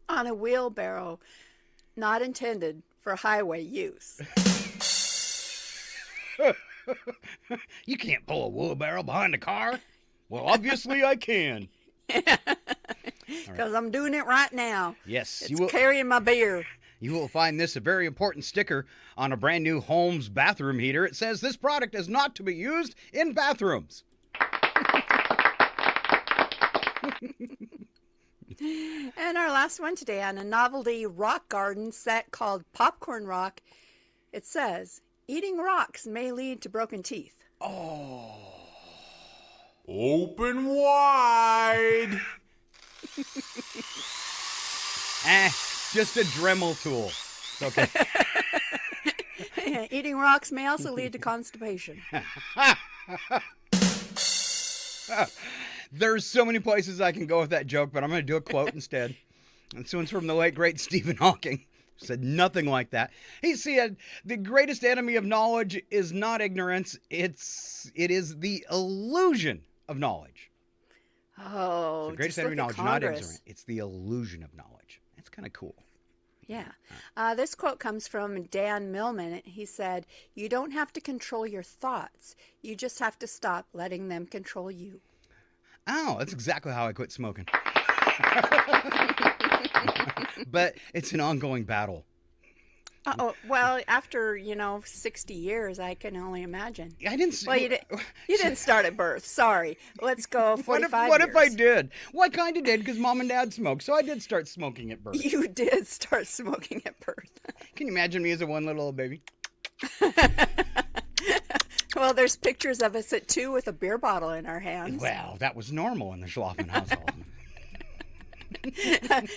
On a wheelbarrow, not intended for highway use. You can't pull a wheelbarrow behind a car? Well, obviously I can. Because I'm doing it right now. Yes. It's carrying my beer. You will find this a very important sticker on a brand new Holmes bathroom heater. It says this product is not to be used in bathrooms. And our last one today on a novelty rock garden set called Popcorn Rock. It says, eating rocks may lead to broken teeth. Oh. Open wide. Just a Dremel tool. It's okay. Eating rocks may also lead to constipation. There's so many places I can go with that joke, but I'm going to do a quote instead. This one's from the late, great Stephen Hawking. Said nothing like that. He said, the greatest enemy of knowledge is not ignorance. It is the illusion of knowledge. Oh, the greatest enemy of knowledge, not ignorance. It's the illusion of knowledge. That's kind of cool. Yeah. This quote comes from Dan Millman. He said, you don't have to control your thoughts. You just have to stop letting them control you. Oh, that's exactly how I quit smoking. But it's an ongoing battle. Well, after 60 years, I can only imagine. I didn't. Well, you didn't start at birth. Sorry. Let's go 45 What years. if I did? Well, I kind of did because Mom and Dad smoked, so I did start smoking at birth. You did start smoking at birth. Can you imagine me as a one little baby? Well, there's pictures of us at 2 with a beer bottle in our hands. Well, that was normal in the Schlafen household.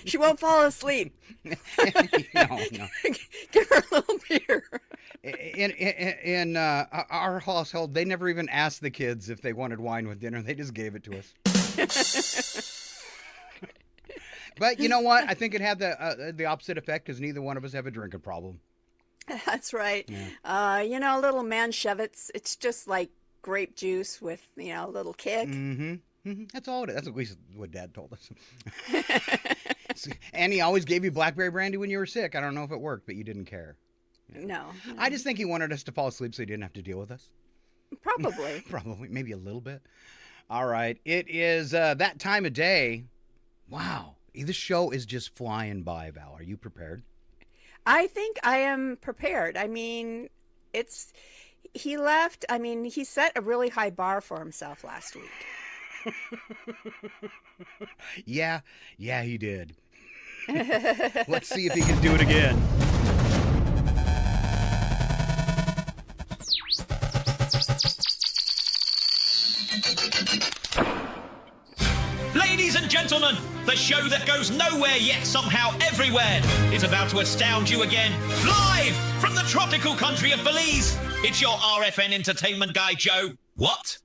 She won't fall asleep. No. Give her a little beer. In our household, they never even asked the kids if they wanted wine with dinner. They just gave it to us. But you know what? I think it had the opposite effect because neither one of us have a drinking problem. That's right. Yeah. Little Manchevitz, it's just like grape juice with, a little kick. Mm-hmm. Mm-hmm. That's all it is. That's at least what Dad told us. And he always gave you blackberry brandy when you were sick. I don't know if it worked, but you didn't care. Yeah. No. I just think he wanted us to fall asleep so he didn't have to deal with us. Probably. Probably. Maybe a little bit. All right. It is that time of day. Wow. This show is just flying by, Val. Are you prepared? I think I am prepared. I mean, he left. I mean, he set a really high bar for himself last week. Yeah, he did. Let's see if he can do it again. Ladies and gentlemen, the show that goes nowhere yet somehow everywhere is about to astound you again. Live from the tropical country of Belize, it's your RFN entertainment guy, Joe. What?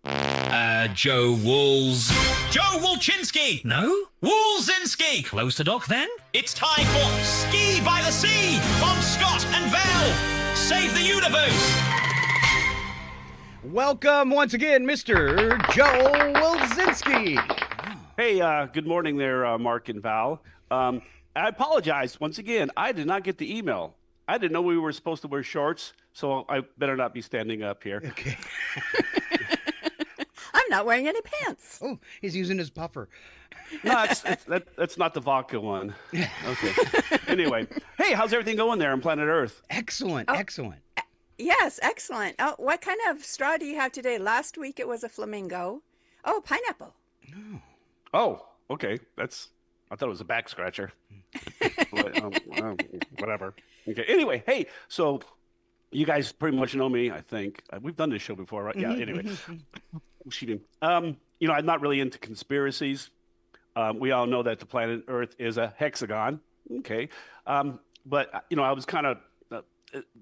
Joe Wulzynski. No? Wulzynski. Close to Doc then? It's time for Ski by the Sea on Scott and Val Save the Universe. Welcome once again, Mr. Joe Wulzynski. Hey, good morning there, Mark and Val. I apologize. Once again, I did not get the email. I didn't know we were supposed to wear shorts, so I better not be standing up here. Okay. I'm not wearing any pants. Oh, he's using his puffer. No, that's not the vodka one. Okay. Anyway, hey, how's everything going there on planet Earth? Excellent, excellent. Yes, excellent. Oh, what kind of straw do you have today? Last week it was a flamingo. Oh, pineapple. Oh, okay. I thought it was a back scratcher. Whatever. Okay. Anyway, hey, so you guys pretty much know me, I think. We've done this show before, right? Yeah. Anyway, cheating. I'm not really into conspiracies. We all know that the planet Earth is a hexagon. Okay. But, I was kind of,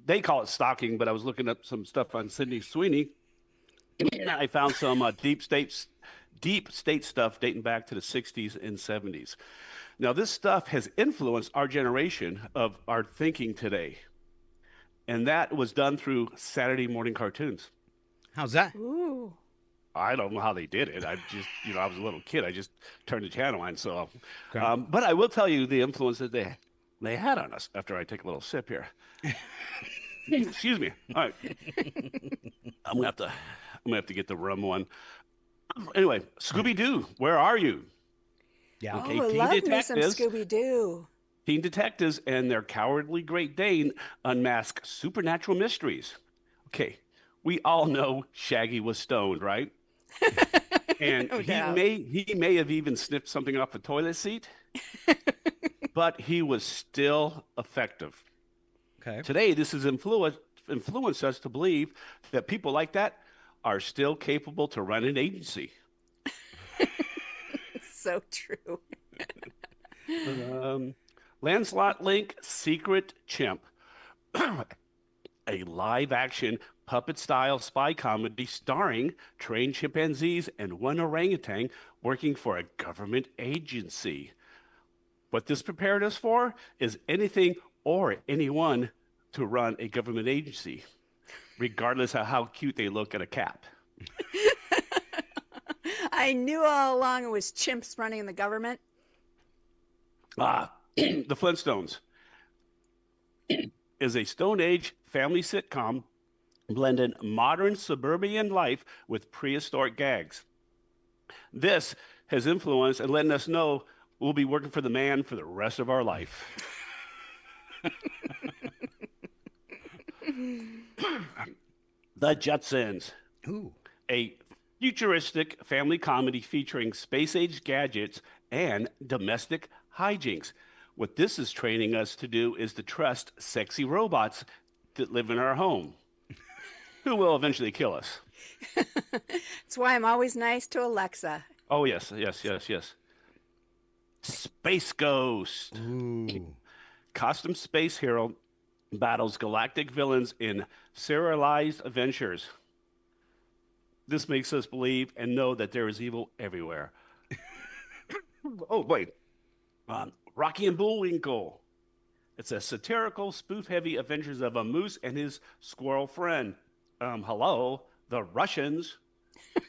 they call it stalking, but I was looking up some stuff on Sydney Sweeney. I found some deep state stuff dating back to the 60s and 70s. Now, this stuff has influenced our generation of our thinking today. And that was done through Saturday morning cartoons. How's that? Ooh. I don't know how they did it. I just, I was a little kid. I just turned the channel on. So, Okay. but I will tell you the influence that they had on us after I take a little sip here. Excuse me. All right. I'm gonna have to get the rum one. Anyway, Scooby-Doo, where are you? Yeah. Okay, Oh, I teen love me some detectives. Scooby-Doo. Teen detectives and their cowardly Great Dane unmask supernatural mysteries. Okay, we all know Shaggy was stoned, right? And No doubt. he may have even sniffed something off a toilet seat, but he was still effective. Okay. Today, this has influenced us to believe that people like that are still capable to run an agency. So true. Lancelot Link, Secret Chimp. A live-action puppet-style spy comedy starring trained chimpanzees and one orangutan working for a government agency. What this prepared us for is anything or anyone to run a government agency, regardless of how cute they look at a cap. I knew all along it was chimps running the government. The Flintstones is a Stone Age family sitcom blending modern suburban life with prehistoric gags. This has influenced and letting us know we'll be working for the man for the rest of our life. The Jetsons. Ooh. A futuristic family comedy featuring space-age gadgets and domestic hijinks. What this is training us to do is to trust sexy robots that live in our home, who will eventually kill us. That's why I'm always nice to Alexa. Oh, yes. Space Ghost. Ooh. Costume space hero battles galactic villains in serialized adventures. This makes us believe and know that there is evil everywhere. Oh, wait. Rocky and Bullwinkle. It's a satirical, spoof-heavy adventures of a moose and his squirrel friend. Hello, the Russians,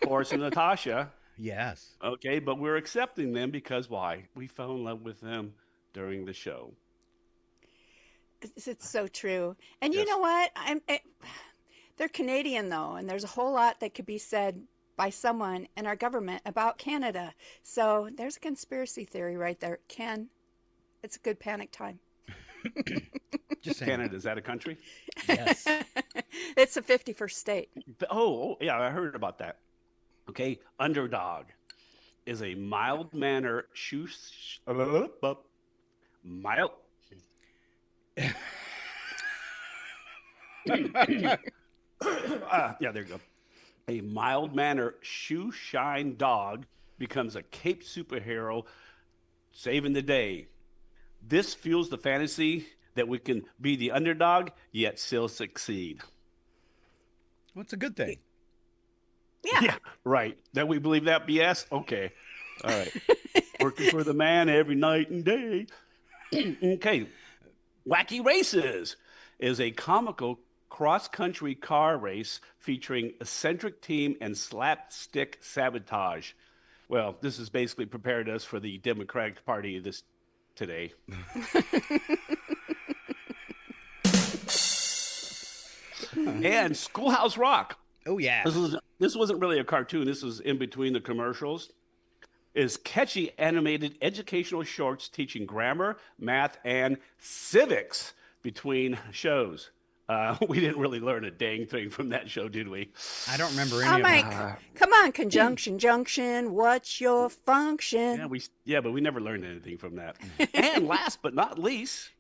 Boris and Natasha. Yes. Okay, but we're accepting them because why? We fell in love with them during the show. It's so true. And you Yes. know what? They're Canadian, though, and there's a whole lot that could be said by someone in our government about Canada. So there's a conspiracy theory right there. Ken, it's a good panic time. Just saying. Canada, is that a country? Yes. It's the 51st state. Oh, yeah, I heard about that. Okay, Underdog is a mild-mannered mild. Yeah, there you go. A mild-mannered shoe-shine dog becomes a caped superhero, saving the day. This fuels the fantasy that we can be the underdog, yet still succeed. Well, it's a good thing. Yeah. Right. That we believe that BS? Okay. All right. Working for the man every night and day. Okay. Wacky Races is a comical cross-country car race featuring eccentric team and slapstick sabotage. Well, this has basically prepared us for the Democratic Party this today. And Schoolhouse Rock. Oh, yeah. This wasn't really a cartoon. This was in between the commercials. Is catchy animated educational shorts teaching grammar, math, and civics between shows. We didn't really learn a dang thing from that show, did we? I don't remember Oh, any of Mike, it. come on, conjunction, junction. What's your function? But we never learned anything from that. And last but not least,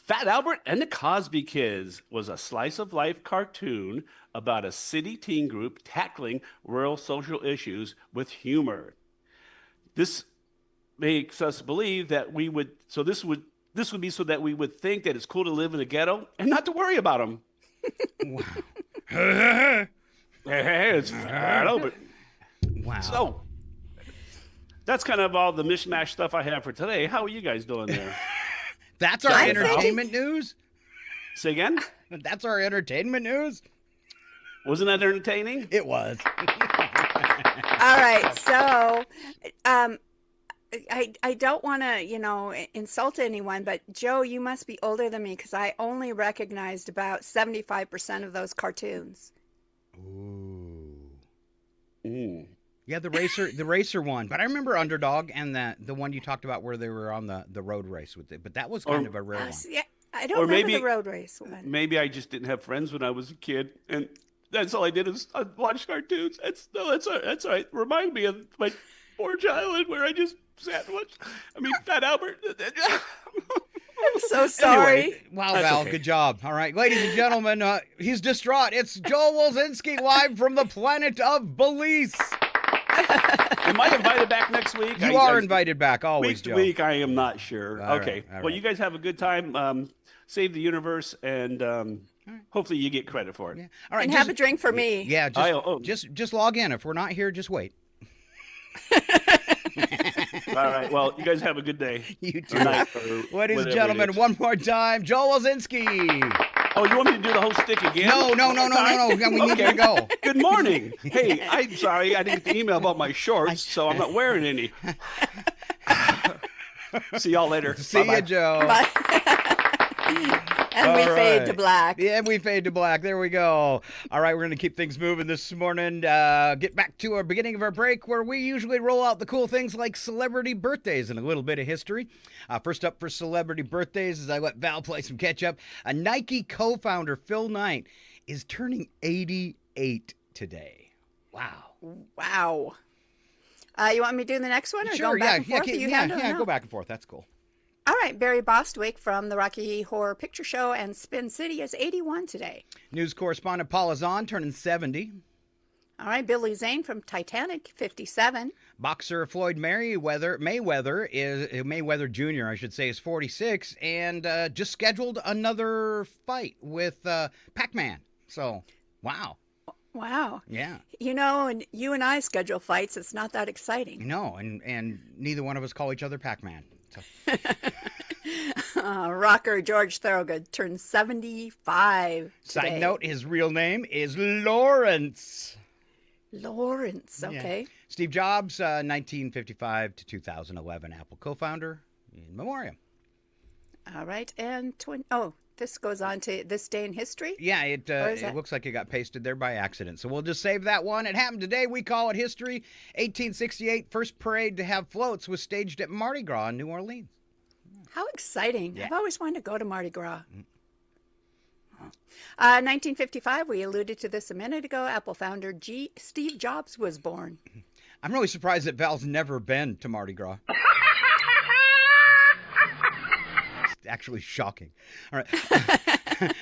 Fat Albert and the Cosby Kids was a slice of life cartoon about a city teen group tackling rural social issues with humor. This makes us believe that we would, so this would be so that we would think that it's cool to live in a ghetto and not to worry about them. Wow. Hey, it's Fat Albert. Wow. So that's kind of all the mishmash stuff I have for today. How are you guys doing there? That's our entertainment news? Say again? That's our entertainment news? Wasn't that entertaining? It was. All right, so I don't want to, insult anyone, but Joe, you must be older than me because I only recognized about 75% of those cartoons. Ooh. Yeah, the racer one. But I remember Underdog and the one you talked about where they were on the road race with it. But that was kind of a rare one. Yeah, I don't remember the road race one. Maybe I just didn't have friends when I was a kid, and that's all I did is I watched cartoons. That's all right. Remind me of my poor childhood where I just sat and watched. Fat Albert. I'm so sorry. Anyway, wow, Val, good job. All right, ladies and gentlemen, he's distraught. It's Joel Wulzynski live from the planet of Belize. Am I invited back next week? You are invited back always, week Joe. to week, I am not sure. All okay. right. Well, you guys have a good time. Save the universe, and hopefully you get credit for it. Yeah. All right, and have a drink for me. Yeah, just log in. If we're not here, just wait. All right. Well, you guys have a good day. You too. Night, Ladies and gentlemen, one more time, Joel Wulzynski. Oh, you want me to do the whole stick again? No. We need you to go. Good morning. Hey, I'm sorry. I didn't get the email about my shorts, so I'm not wearing any. See y'all later. See you, Joe. Bye. And we fade to black. Yeah, we fade to black. There we go. All right, we're going to keep things moving this morning. Get back to our beginning of our break where we usually roll out the cool things like celebrity birthdays and a little bit of history. First up for celebrity birthdays, as I let Val play some catch-up, a Nike co-founder, Phil Knight, is turning 88 today. Wow. You want me to do the next one? Or Sure, go back and forth? Go back and forth. That's cool. All right, Barry Bostwick from the Rocky Horror Picture Show and Spin City is 81 today. News correspondent Paula Zahn turning 70. All right, Billy Zane from Titanic, 57. Boxer Floyd Mayweather Jr., I should say, is 46 and just scheduled another fight with Pac-Man. So, wow. Wow. Yeah. And you and I schedule fights. It's not that exciting. No, and neither one of us call each other Pac-Man. So. Rocker George Thorogood turned 75 today. Side note, his real name is Lawrence. Lawrence, okay. Yeah. Steve Jobs, 1955 to 2011, Apple co-founder, in memoriam. All right, and this goes on to this day in history? Yeah, it looks like it got pasted there by accident. So we'll just save that one. It happened today. We call it history. 1868, first parade to have floats was staged at Mardi Gras in New Orleans. How exciting. Yeah. I've always wanted to go to Mardi Gras. 1955, we alluded to this a minute ago. Apple founder Steve Jobs was born. I'm really surprised that Val's never been to Mardi Gras. Actually shocking. All right.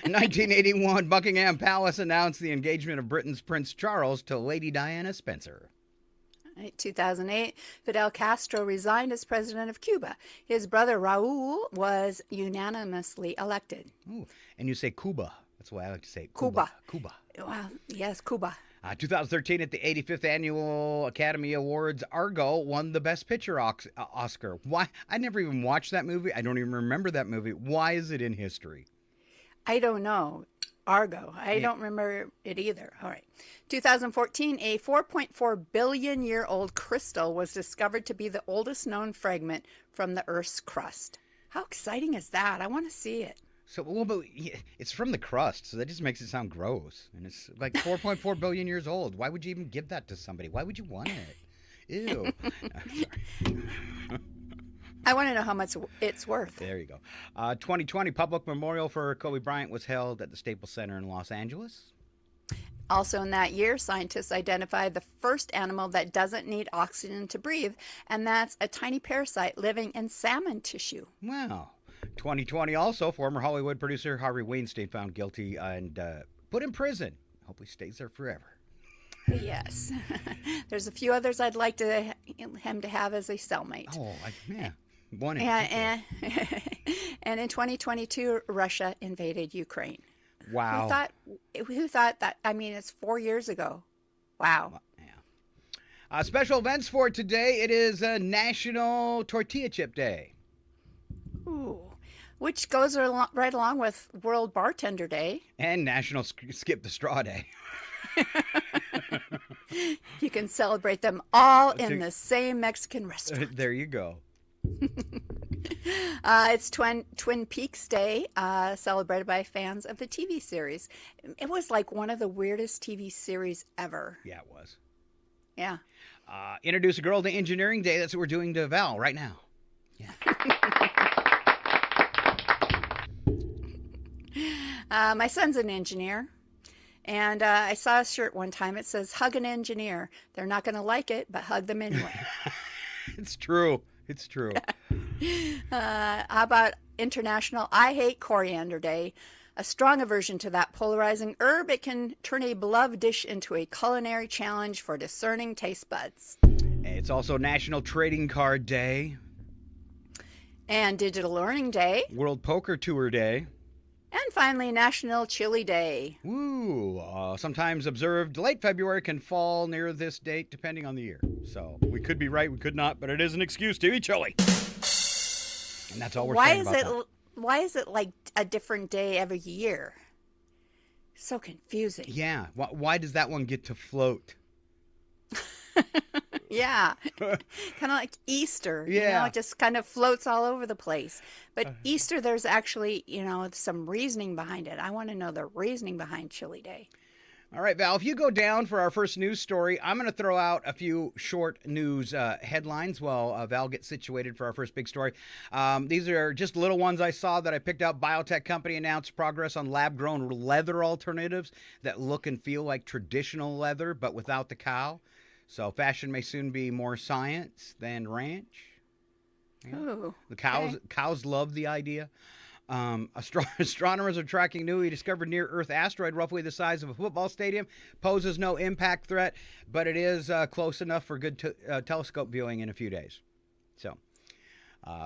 1981, Buckingham Palace announced the engagement of Britain's Prince Charles to Lady Diana Spencer. 2008, Fidel Castro resigned as president of Cuba. His brother Raul was unanimously elected. Ooh, and you say Cuba. That's why I like to say Cuba. Cuba. Well, yes, Cuba. 2013, at the 85th Annual Academy Awards, Argo won the Best Picture Oscar. Why? I never even watched that movie. I don't even remember that movie. Why is it in history? I don't know. Argo. I don't remember it either. All right. 2014, a 4.4 billion year old crystal was discovered to be the oldest known fragment from the Earth's crust. How exciting is that? I want to see it. So, but it's from the crust, so that just makes it sound gross. And it's like 4.4 billion years old. Why would you even give that to somebody? Why would you want it? Ew. Sorry. I want to know how much it's worth. There you go. 2020, public memorial for Kobe Bryant was held at the Staples Center in Los Angeles. Also in that year, scientists identified the first animal that doesn't need oxygen to breathe, and that's a tiny parasite living in salmon tissue. Wow. 2020 also, former Hollywood producer Harvey Weinstein found guilty and put in prison. Hope he stays there forever. Yes. There's a few others I'd like him to have as a cellmate. Oh, yeah. One in and in 2022, Russia invaded Ukraine. Wow. Who thought that? I mean, it's 4 years ago. Wow. Yeah. Special events for today. It is National Tortilla Chip Day. Ooh. Which goes right along with World Bartender Day. And National Skip the Straw Day. You can celebrate them all in the same Mexican restaurant. There you go. It's Twin Peaks Day, celebrated by fans of the TV series. It was like one of the weirdest TV series ever. Yeah, it was. Yeah. Introduce a Girl to Engineering Day. That's what we're doing to Val right now. Yeah. My son's an engineer. And I saw a shirt one time. It says, "Hug an engineer. They're not going to like it, but hug them anyway." It's true. It's true. How about International I Hate Coriander Day? A strong aversion to that polarizing herb. It can turn a beloved dish into a culinary challenge for discerning taste buds. It's also National Trading Card Day. And Digital Learning Day. World Poker Tour Day. And finally, National Chili Day. Woo! Sometimes observed late February can fall near this date depending on the year. So we could be right, we could not, but it is an excuse to eat chili. And that's all we're saying about that. Why is it like a different day every year? So confusing. Yeah. Why does that one get to float? Yeah. Kind of like Easter. Yeah. You know, it just kind of floats all over the place. But Easter, there's actually, some reasoning behind it. I want to know the reasoning behind Chili Day. All right, Val, if you go down for our first news story, I'm going to throw out a few short news headlines while Val gets situated for our first big story. These are just little ones I saw that I picked out. Biotech company announced progress on lab-grown leather alternatives that look and feel like traditional leather, but without the cow. So fashion may soon be more science than ranch. Yeah. Ooh, the cows love the idea. Astronomers are tracking newly discovered near-Earth asteroid roughly the size of a football stadium. Poses no impact threat, but it is close enough for good telescope viewing in a few days. So,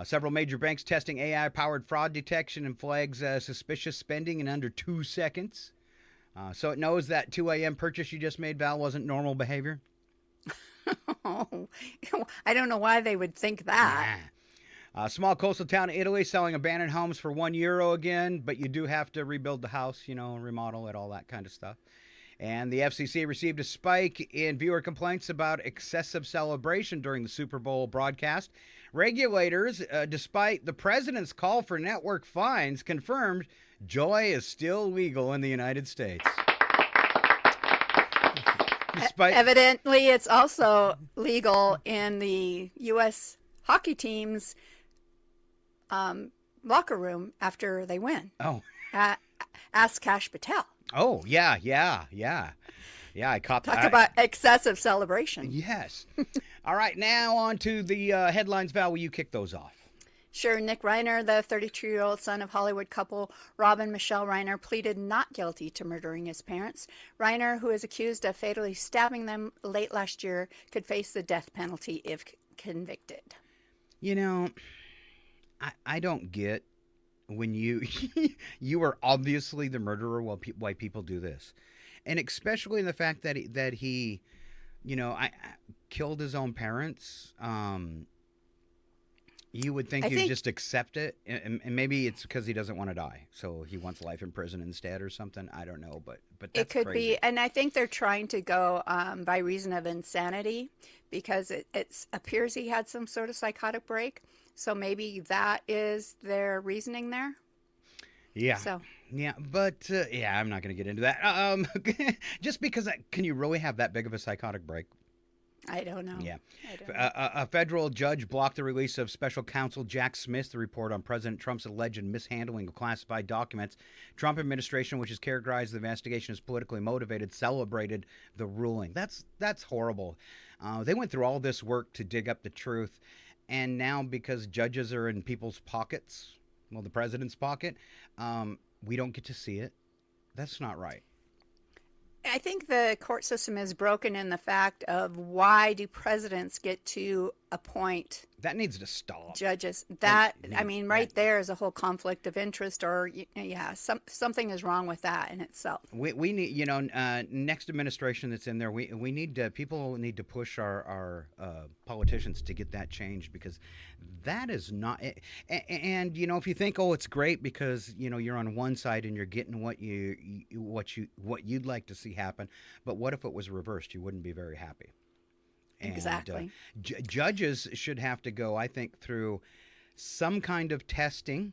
several major banks testing AI-powered fraud detection and flags suspicious spending in under 2 seconds. So it knows that 2 a.m. purchase you just made, Val, wasn't normal behavior. Oh, I don't know why they would think that. Small coastal town in Italy selling abandoned homes for €1 again, but you do have to rebuild the house, remodel it, all that kind of stuff. And the FCC received a spike in viewer complaints about excessive celebration during the Super Bowl broadcast. Regulators, despite the president's call for network fines, confirmed joy is still legal in the United States. Evidently, it's also legal in the U.S. hockey team's locker room after they win. Oh. Ask Kash Patel. Oh, yeah. I caught that. Talk about excessive celebration. Yes. All right, now on to the headlines. Val, will you kick those off? Sure. Nick Reiner, the 32-year-old son of Hollywood couple Rob and Michelle Reiner, pleaded not guilty to murdering his parents. Reiner, who is accused of fatally stabbing them late last year, could face the death penalty if convicted. I don't get when you are obviously the murderer why people do this. And especially in the fact that he killed his own parents. You would think you'd just accept it, and maybe it's because he doesn't want to die, so he wants life in prison instead or something. I don't know, but that's it could crazy. be, and I think they're trying to go by reason of insanity because it appears he had some sort of psychotic break, so maybe that is their reasoning there. Yeah. So. Yeah, but I'm not going to get into that. Just because can you really have that big of a psychotic break? I don't know. Yeah. A federal judge blocked the release of special counsel Jack Smith's report on President Trump's alleged mishandling of classified documents. Trump administration, which has characterized the investigation as politically motivated, celebrated the ruling. That's horrible. They went through all this work to dig up the truth, and now because judges are in people's pockets, Well, the president's pocket, we don't get to see it. That's not right. I think the court system is broken in the fact of why do presidents get to appoint That needs to stop. judges? Right there is a whole conflict of interest, or something is wrong with that in itself. We need, next administration that's in there, we need people need to push our politicians to get that changed, because that is not. And if you think, it's great because you're on one side and you're getting what you'd like to see happen, but what if it was reversed? You wouldn't be very happy. And, exactly. Judges should have to go, I think, through some kind of testing,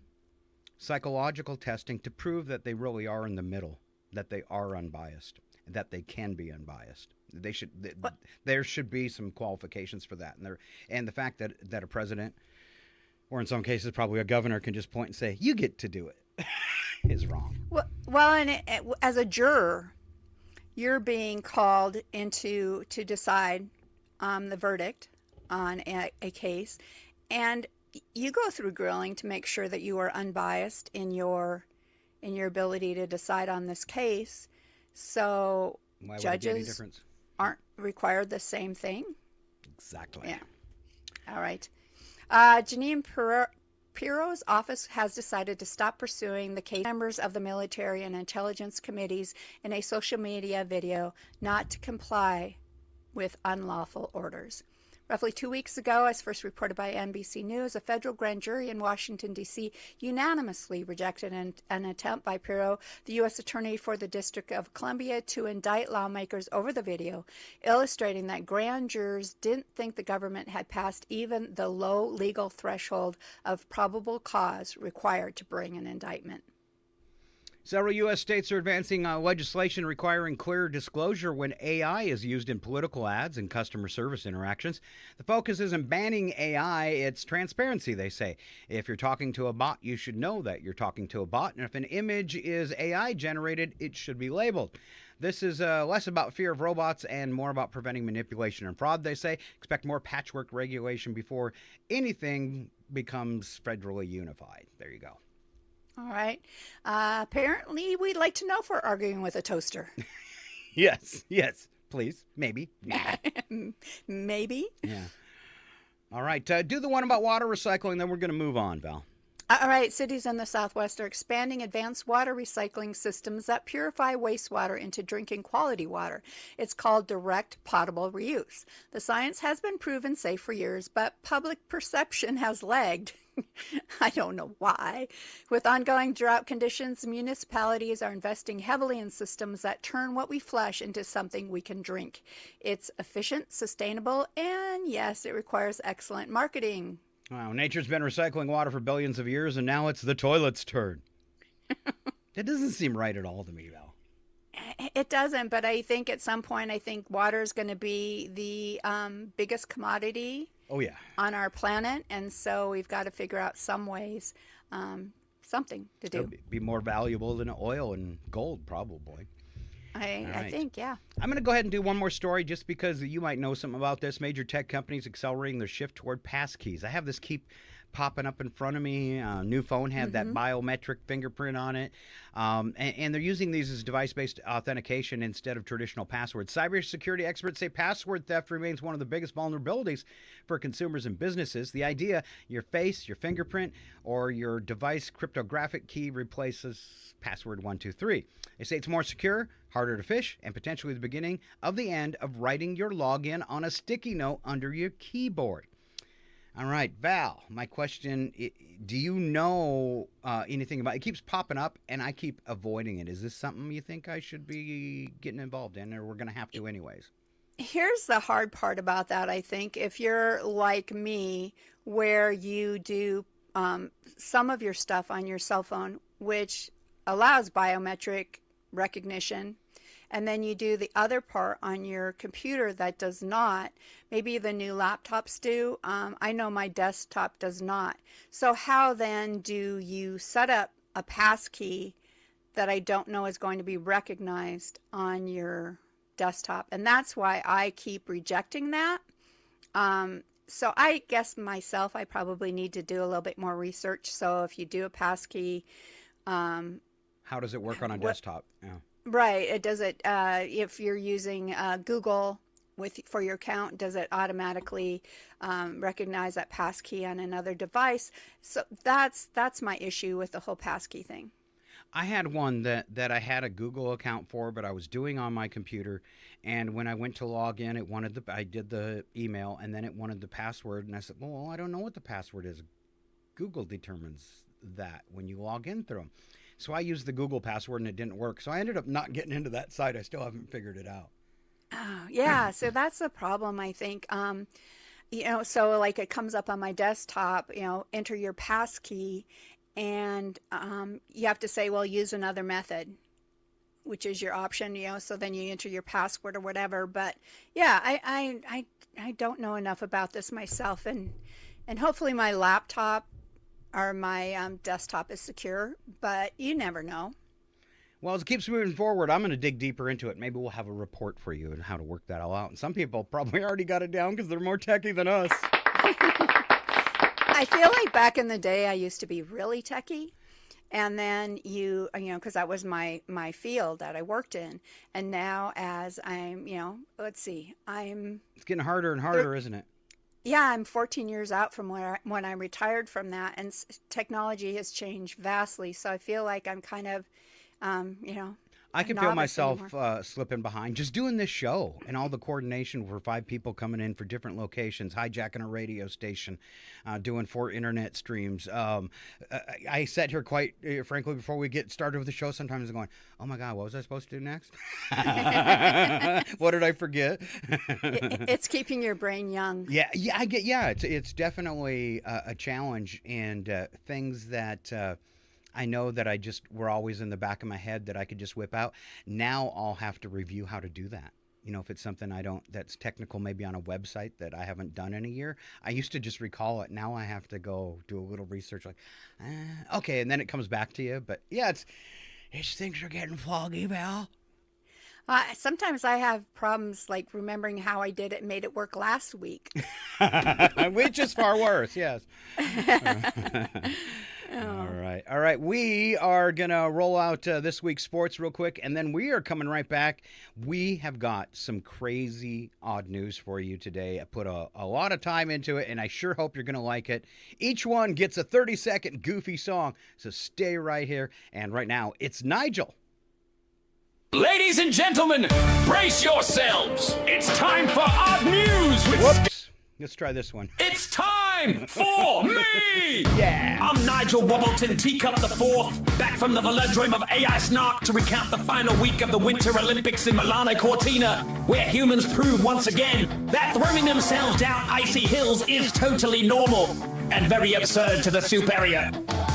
psychological testing, to prove that they really are in the middle, that they are unbiased, that they can be unbiased. There should be some qualifications for that, and the fact that a president, or in some cases probably a governor, can just point and say, "You get to do it," is wrong. Well, as a juror, you're being called to decide the verdict on a case, and you go through grilling to make sure that you are unbiased in your ability to decide on this case. So Why judges would it be any difference? Aren't required the same thing. Exactly. Yeah. All right. Janine Pirro's office has decided to stop pursuing the case members of the military and intelligence committees in a social media video not to comply with unlawful orders. Roughly 2 weeks ago, as first reported by NBC News, a federal grand jury in Washington, D.C. unanimously rejected an attempt by Pirro, the U.S. Attorney for the District of Columbia, to indict lawmakers over the video, illustrating that grand jurors didn't think the government had passed even the low legal threshold of probable cause required to bring an indictment. Several U.S. states are advancing legislation requiring clear disclosure when AI is used in political ads and customer service interactions. The focus isn't banning AI, it's transparency, they say. If you're talking to a bot, you should know that you're talking to a bot, and if an image is AI generated, it should be labeled. This is less about fear of robots and more about preventing manipulation and fraud, they say. Expect more patchwork regulation before anything becomes federally unified. There you go. All right. Apparently, we'd like to know if we're arguing with a toaster. Yes, please, maybe. Maybe. Yeah. All right, do the one about water recycling, then we're going to move on, Val. All right, cities in the Southwest are expanding advanced water recycling systems that purify wastewater into drinking quality water. It's called direct potable reuse. The science has been proven safe for years, but public perception has lagged. I don't know why. With ongoing drought conditions, municipalities are investing heavily in systems that turn what we flush into something we can drink. It's efficient, sustainable, and yes, it requires excellent marketing. Wow, nature's been recycling water for billions of years, and now it's the toilet's turn. That doesn't seem right at all to me, Val. It doesn't, but I think at some point, water is going to be the biggest commodity on our planet, and so we've got to figure out some ways, something to do. It'll be more valuable than oil and gold, probably. I think, yeah. I'm going to go ahead and do one more story just because you might know something about this. Major tech companies accelerating their shift toward passkeys. I have this keep popping up in front of me. New phone had that biometric fingerprint on it. And they're using these as device-based authentication instead of traditional passwords. Cybersecurity experts say password theft remains one of the biggest vulnerabilities for consumers and businesses. The idea, your face, your fingerprint, or your device cryptographic key replaces password 123. They say it's more secure, harder to phish, and potentially the beginning of the end of writing your login on a sticky note under your keyboard. All right, Val, my question, do you know anything about it? It keeps popping up, and I keep avoiding it. Is this something you think I should be getting involved in, or we're going to have to anyways? Here's the hard part about that, I think. If you're like me, where you do some of your stuff on your cell phone, which allows biometric recognition, and then you do the other part on your computer that does not. Maybe the new laptops do. I know my desktop does not. So how then do you set up a passkey that I don't know is going to be recognized on your desktop? And that's why I keep rejecting that. So I guess myself, I probably need to do a little bit more research. So if you do a passkey, how does it work on a desktop? Yeah. Right. If you're using Google for your account, does it automatically recognize that passkey on another device? So that's my issue with the whole passkey thing. I had one that I had a Google account for, but I was doing on my computer, and when I went to log in, I did the email, and then it wanted the password, and I said, well, I don't know what the password is. Google determines that when you log in through them. So I used the Google password, and it didn't work. So I ended up not getting into that site. I still haven't figured it out. Oh, yeah. So that's the problem, I think. So like it comes up on my desktop, enter your passkey, and you have to say, well, use another method, which is your option, so then you enter your password or whatever. But yeah, I don't know enough about this myself, and hopefully my laptop or my desktop is secure, but you never know. Well, as it keeps moving forward, I'm going to dig deeper into it. Maybe we'll have a report for you on how to work that all out. And some people probably already got it down because they're more techie than us. I feel like back in the day, I used to be really techie. And then because that was my field that I worked in. And now as I'm, it's getting harder and harder, isn't it? Yeah, I'm 14 years out from when I retired from that. And technology has changed vastly. So I feel like I'm kind of, I can feel myself slipping behind just doing this show and all the coordination for 5 people coming in for different locations, hijacking a radio station, doing 4 internet streams. I sat here quite frankly before we get started with the show sometimes going, oh my God, what was I supposed to do next? What did I forget? It's keeping your brain young. Yeah, it's definitely a challenge, and things that I know that were always in the back of my head that I could just whip out. Now I'll have to review how to do that. If it's something that's technical, maybe on a website that I haven't done in a year. I used to just recall it. Now I have to go do a little research like, okay, and then it comes back to you. But yeah, it's things are getting foggy, Val. Sometimes I have problems like remembering how I did it and made it work last week. Which is far worse, yes. All right. We are going to roll out this week's sports real quick, and then we are coming right back. We have got some crazy odd news for you today. I put a lot of time into it, and I sure hope you're going to like it. Each one gets a 30-second goofy song, so stay right here. And right now, it's Nigel. Ladies and gentlemen, brace yourselves. It's time for Odd News with... Whoops. Let's try this one. It's time for me! Yeah! I'm Nigel Teacup IV, back from the velodrome of AI Snark to recount the final week of the Winter Olympics in Melani, Cortina, where humans prove once again that throwing themselves down icy hills is totally normal and very absurd to the superior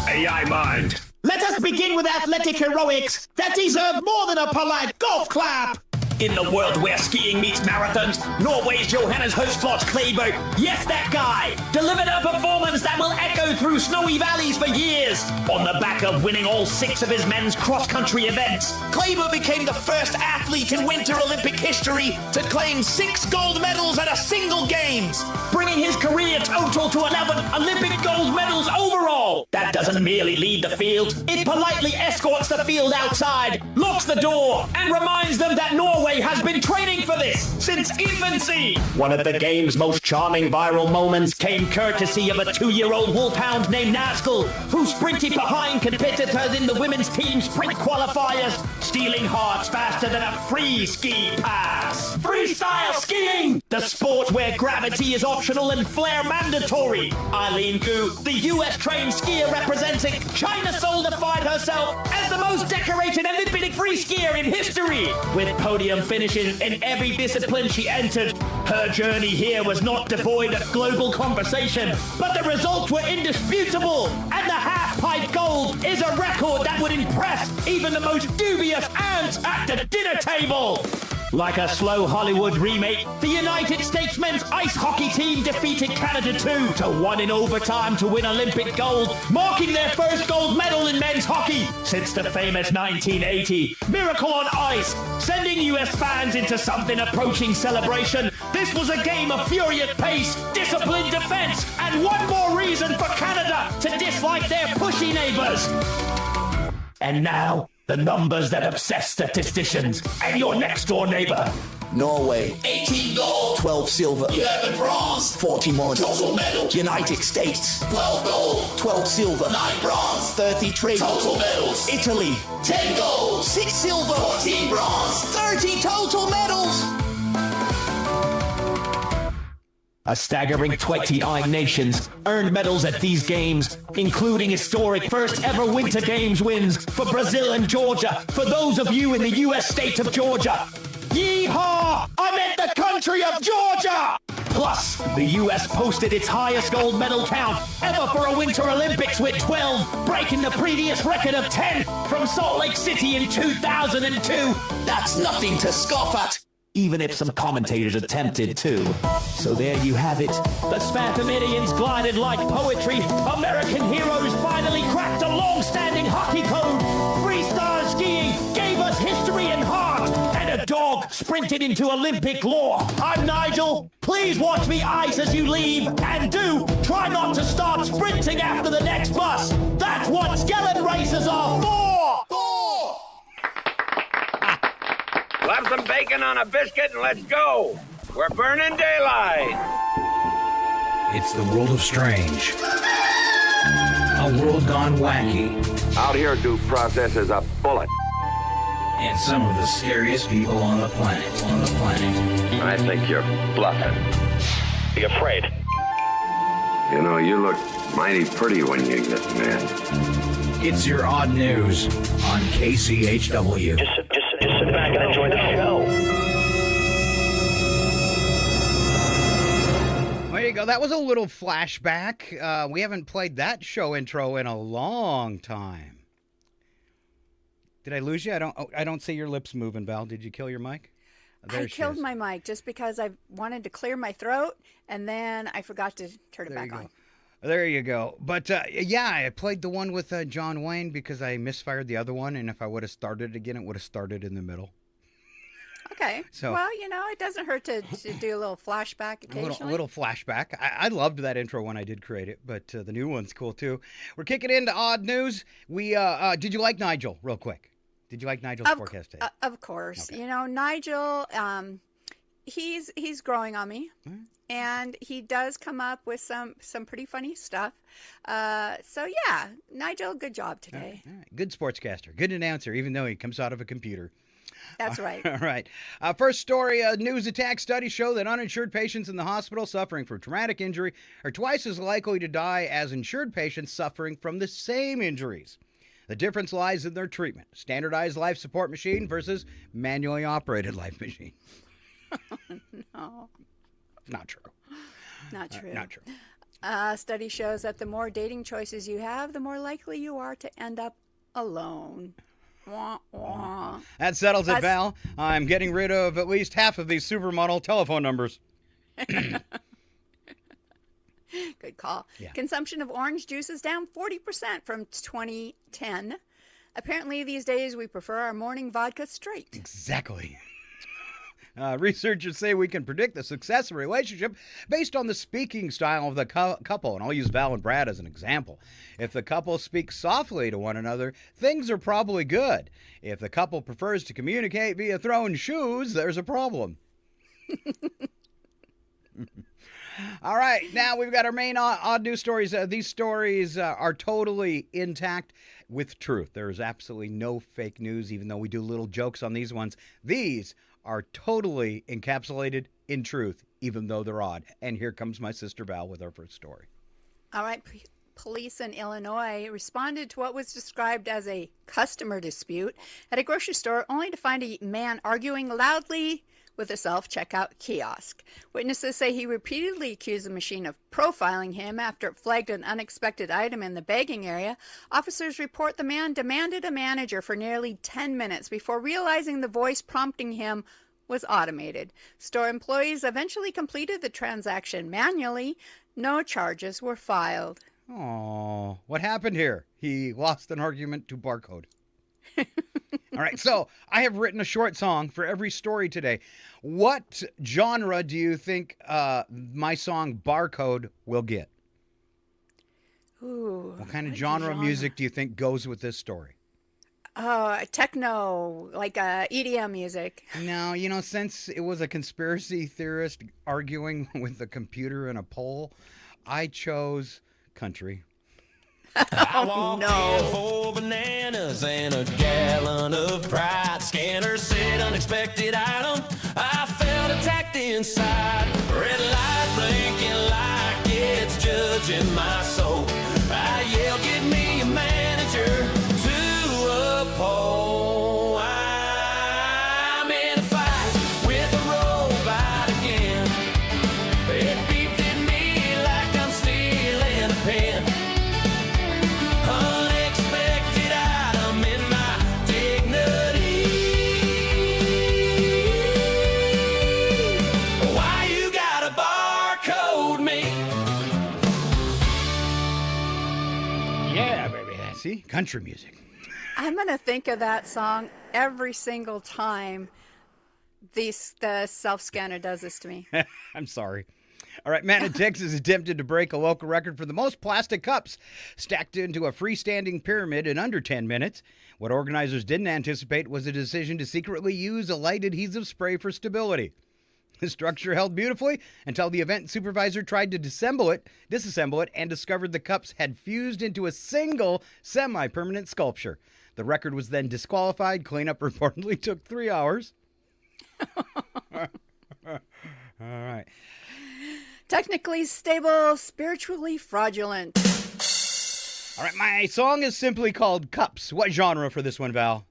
AI mind. Let us begin with athletic heroics that deserve more than a polite golf clap. In the world where skiing meets marathons, Norway's Johannes Høstflot Klæbo, yes, that guy, delivered a performance that will echo through snowy valleys for years. On the back of winning all 6 of his men's cross-country events, Klæbo became the first athlete in Winter Olympic history to claim 6 gold medals at a single Games, bringing his career total to 11 Olympic gold medals overall. That doesn't merely lead the field, it politely escorts the field outside, locks the door, and reminds them that Norway has been training for this since infancy. One of the game's most charming viral moments came courtesy of a 2-year-old wolfhound named Nazgul, who sprinted behind competitors in the women's team sprint qualifiers, stealing hearts faster than a free ski pass. Freestyle skiing, the sport where gravity is optional and flair mandatory. Eileen Gu, the US-trained skier representing China, solidified herself as the most decorated Olympic free skier in history, with podium finishes in every discipline she entered. Her journey here was not devoid of global conversation, but the results were indisputable, and the half-pipe gold is a record that would impress even the most dubious ants at the dinner table. Like a slow Hollywood remake, the United States men's ice hockey team defeated Canada 2-1 in overtime to win Olympic gold, marking their first gold medal in men's hockey since the famous 1980 Miracle on Ice, sending US fans into something approaching celebration. This was a game of furious pace, disciplined defense, and one more reason for Canada to dislike their pushy neighbors. And now, the numbers that obsess statisticians and your next-door neighbor. Norway, 18 gold, 12 silver, 11 bronze, 41 total medals. United States, 12 gold, 12 silver, 9 bronze, 33 total medals. Italy, 10 gold, 6 silver, 14 bronze, 30 total medals. A staggering 29 nations earned medals at these games, including historic first ever Winter Games wins for Brazil and Georgia, for those of you in the U.S. state of Georgia. Yeehaw! I meant the country of Georgia! Plus, the U.S. posted its highest gold medal count ever for a Winter Olympics with 12, breaking the previous record of 10 from Salt Lake City in 2002. That's nothing to scoff at. Even if some commentators attempted to. So there you have it. The Spathamidians glided like poetry. American heroes finally cracked a long-standing hockey code. Freestyle skiing gave us history and heart. And a dog sprinted into Olympic lore. I'm Nigel. Please watch me ice as you leave. And do try not to start sprinting after the next bus. That's what skeleton races are for. Slap some bacon on a biscuit and let's go. We're burning daylight. It's the world of strange. A world gone wacky. Out here, due process is a bullet. And some of the scariest people on the planet. I think you're bluffing. Be afraid. You know, you look mighty pretty when you get mad. It's your odd news on KCHW. Just sit back and enjoy the show. There you go. That was a little flashback. We haven't played that show intro in a long time. Did I lose you? I don't see your lips moving, Val. Did you kill your mic? I killed my mic just because I wanted to clear my throat, and then I forgot to turn it back on. There you go. But, yeah, I played the one with John Wayne because I misfired the other one, and if I would have started again, it would have started in the middle. Okay. So, well, you know, it doesn't hurt to do a little flashback occasionally. A little flashback. I loved that intro when I did create it, but the new one's cool, too. We're kicking into odd news. We did you like Nigel, real quick? Did you like Nigel's forecast today? Of course. Okay. You know, Nigel, he's growing on me. Mm-hmm. And he does come up with some pretty funny stuff. So, yeah, Nigel, good job today. All right. Good sportscaster. Good announcer, even though he comes out of a computer. That's right. All right. First story, news attack studies show that uninsured patients in the hospital suffering from traumatic injury are twice as likely to die as insured patients suffering from the same injuries. The difference lies in their treatment. Standardized life support machine versus manually operated life machine. No. Not true. Not true. Not true. Study shows that the more dating choices you have, the more likely you are to end up alone. Wah, wah. That settles it, Val. I'm getting rid of at least half of these supermodel telephone numbers. Good call. Yeah. Consumption of orange juice is down 40% from 2010. Apparently, these days, we prefer our morning vodka straight. Exactly. Researchers say we can predict the success of a relationship based on the speaking style of the couple. And I'll use Val and Brad as an example. If the couple speaks softly to one another, things are probably good. If the couple prefers to communicate via throwing shoes, there's a problem. All right, now we've got our main odd news stories. These stories are totally intact with truth. There is absolutely no fake news, even though we do little jokes on these ones. These are totally encapsulated in truth, even though they're odd. And here comes my sister Val with our first story. All right. Police in Illinois responded to what was described as a customer dispute at a grocery store, only to find a man arguing loudly with a self-checkout kiosk. Witnesses say he repeatedly accused the machine of profiling him after it flagged an unexpected item in the bagging area. Officers report the man demanded a manager for nearly 10 minutes before realizing the voice prompting him was automated. Store employees eventually completed the transaction manually. No charges were filed. Oh, what happened here? He lost an argument to barcode. All right, so I have written a short song for every story today. What genre do you think my song Barcode will get? Ooh. What kind of genre music do you think goes with this story? Techno, like EDM music. No, since it was a conspiracy theorist arguing with a computer in a poll, I chose country. I walked in 4 bananas and a gallon of pride. Scanner said unexpected item. I felt attacked inside. Red light blinking like it's judging my soul. I yelled, get me a manager to a pole. I'm in a fight with a robot again. It beeped at me like I'm stealing a pen. Unexpected item in my dignity. Why you gotta barcode me? Yeah, baby. See? Country music. I'm going to think of that song every single time the self-scanner does this to me. I'm sorry. All right, man in Texas attempted to break a local record for the most plastic cups stacked into a freestanding pyramid in under 10 minutes. What organizers didn't anticipate was a decision to secretly use a light adhesive spray for stability. The structure held beautifully until the event supervisor tried to disassemble it, and discovered the cups had fused into a single semi-permanent sculpture. The record was then disqualified. Cleanup reportedly took 3 hours. All right. Technically stable, spiritually fraudulent. All right, my song is simply called Cups. What genre for this one, Val?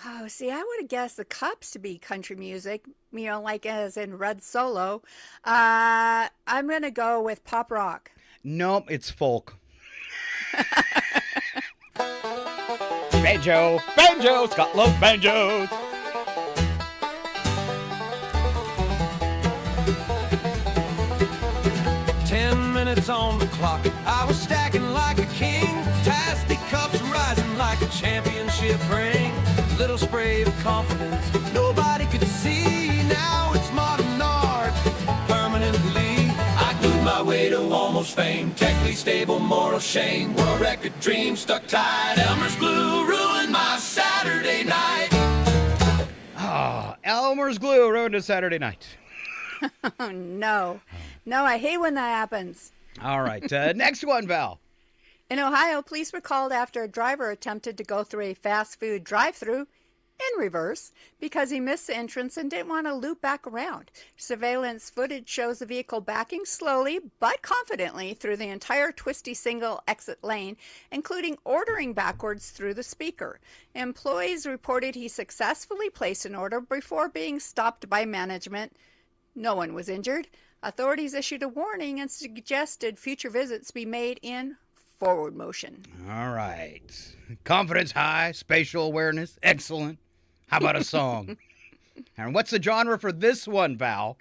Oh, see, I would have guessed the Cups to be country music, like as in Red Solo. I'm going to go with pop rock. Nope, it's folk. Banjo, Scott loves banjos. Minutes on the clock, I was stacking like a king. Tasty cups rising like a championship ring. Little spray of confidence nobody could see. Now it's modern art, permanently. I glued my way to almost fame. Technically stable, moral shame. World record dream stuck tight. Elmer's glue ruined my Saturday night. Oh, Elmer's glue ruined a Saturday night. Oh, no. No, I hate when that happens. All right. Next one, Val. In Ohio, police were called after a driver attempted to go through a fast food drive-thru in reverse because he missed the entrance and didn't want to loop back around. Surveillance footage shows the vehicle backing slowly but confidently through the entire twisty single exit lane, including ordering backwards through the speaker. Employees reported he successfully placed an order before being stopped by management. No one was injured. Authorities issued a warning and suggested future visits be made in forward motion. All right. Confidence high, spatial awareness, excellent. How about a song? And what's the genre for this one, Val?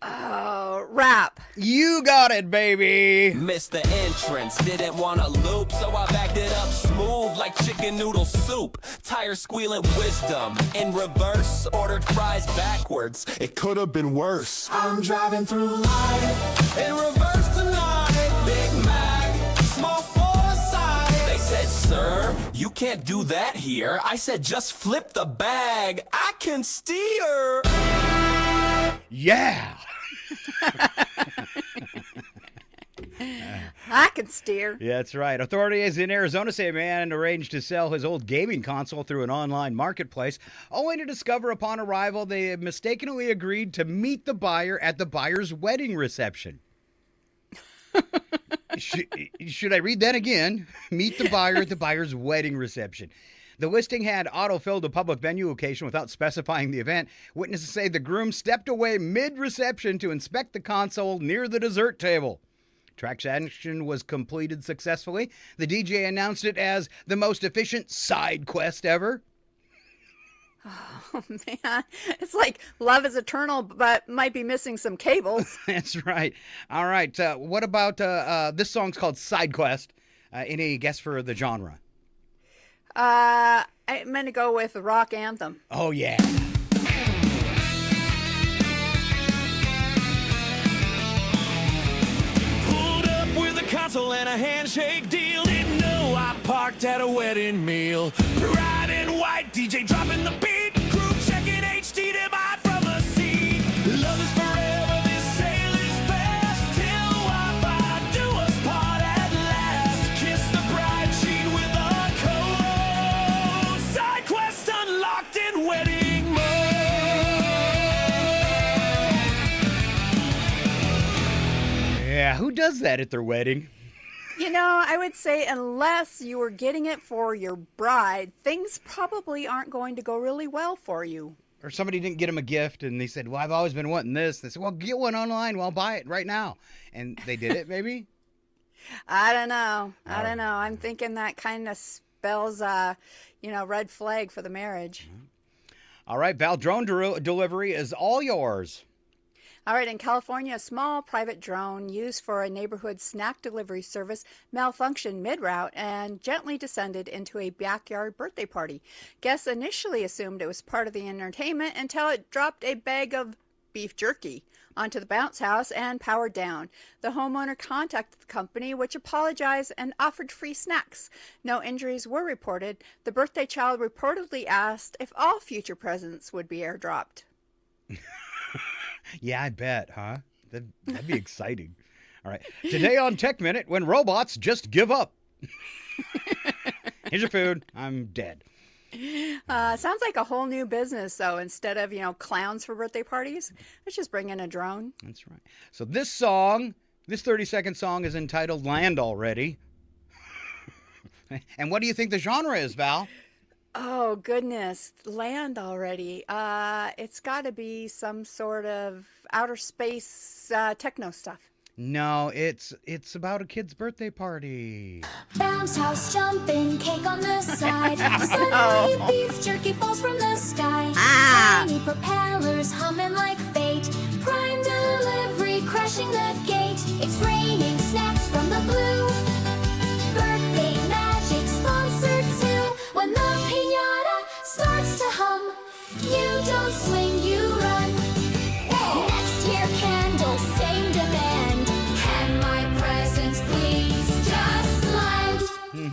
Oh, rap. You got it, baby. Missed the entrance, didn't want to loop, so I backed it up smooth like chicken noodle soup. Tire squealing wisdom in reverse, ordered fries backwards. It could have been worse. I'm driving through life in reverse tonight. Big Mac, small foresight. They said, sir, you can't do that here. I said, just flip the bag. I can steer. Yeah. I can steer. Yeah, that's right. Authorities in Arizona say a man arranged to sell his old gaming console through an online marketplace, only to discover upon arrival they had mistakenly agreed to meet the buyer at the buyer's wedding reception. Should I read that again? Meet the buyer at the buyer's wedding reception. The listing had auto-filled a public venue location without specifying the event. Witnesses say the groom stepped away mid-reception to inspect the console near the dessert table. Transaction was completed successfully. The DJ announced it as the most efficient side quest ever. Oh, man. It's like love is eternal, but might be missing some cables. That's right. All right. What about this song's called Side Quest? Any guess for the genre? I'm going to go with the rock anthem. Oh, yeah. Pulled up with a console and a handshake deal. Didn't know I parked at a wedding meal. Bride in white, DJ dropping the beat. Group checking HDMI from a seat. Love is forever, this sail is fast. Till Wi-Fi do us part at last. Kiss the bride, cheat with a code. Side quest unlocked in wedding mode. Yeah, who does that at their wedding? You know, I would say unless you were getting it for your bride, things probably aren't going to go really well for you. Or somebody didn't get them a gift and they said, well, I've always been wanting this. They said, well, get one online. Well, I'll buy it right now. And they did it, maybe? I don't know. I'm thinking that kind of spells, red flag for the marriage. All right, Val, drone delivery is all yours. All right, in California, a small private drone used for a neighborhood snack delivery service malfunctioned mid-route and gently descended into a backyard birthday party. Guests initially assumed it was part of the entertainment until it dropped a bag of beef jerky onto the bounce house and powered down. The homeowner contacted the company, which apologized and offered free snacks. No injuries were reported. The birthday child reportedly asked if all future presents would be airdropped. Yeah, I bet, huh? That'd be exciting. All right. Today on Tech Minute, when robots just give up. Here's your food. I'm dead. Sounds like a whole new business, though. Instead of, clowns for birthday parties, let's just bring in a drone. That's right. So this 30-second song is entitled Land Already. And what do you think the genre is, Val? Oh, goodness. Land already. It's got to be some sort of outer space techno stuff. No, it's about a kid's birthday party. Bounce house jumping, cake on the side. Suddenly beef jerky falls from the sky. Tiny propellers humming like fate. Prime delivery crashing the gate. It's raining snacks from the blue. Birthday magic sponsored too. When the piñata starts to hum, you don't swing, you run. Next year candles, same demand. Can my presents please just land? There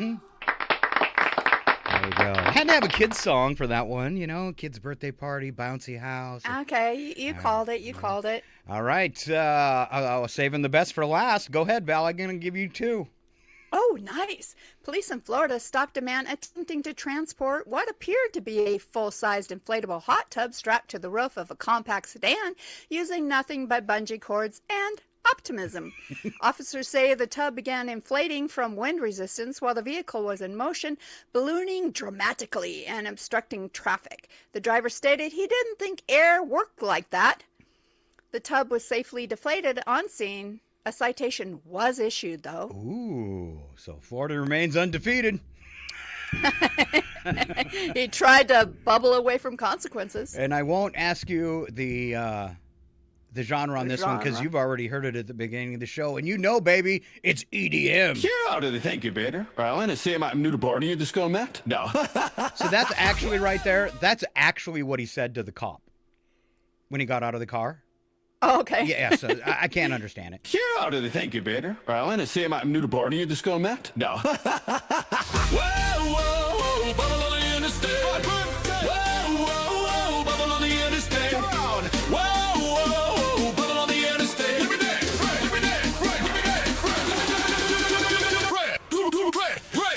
we go. I had to have a kid's song for that one, kid's birthday party, bouncy house. Okay, you called it. You called it. All right. I was saving the best for last. Go ahead, Val. I'm going to give you two. Oh, nice. Police in Florida stopped a man attempting to transport what appeared to be a full-sized inflatable hot tub strapped to the roof of a compact sedan using nothing but bungee cords and optimism. Officers say the tub began inflating from wind resistance while the vehicle was in motion, ballooning dramatically and obstructing traffic. The driver stated he didn't think air worked like that. The tub was safely deflated on scene. A citation was issued, though. Ooh, so Florida remains undefeated. He tried to bubble away from consequences. And I won't ask you the genre on this one because you've already heard it at the beginning of the show. And baby, it's EDM. Ja, dat denk je beter. Wel, en dan zie je maar nu de borden hier dus komen. No. So that's actually right there. That's actually what he said to the cop when he got out of the car. Oh, okay. Yeah, so I can't understand it. Ja, dat denk je beter. Wel, en dan zie je maar nu de borden hier dus komen. No. Whoa, whoa, bubble on the interstate. Whoa, whoa, bubble on the interstate. Come on. Whoa, whoa, bubble on the interstate. Give me that, give me that,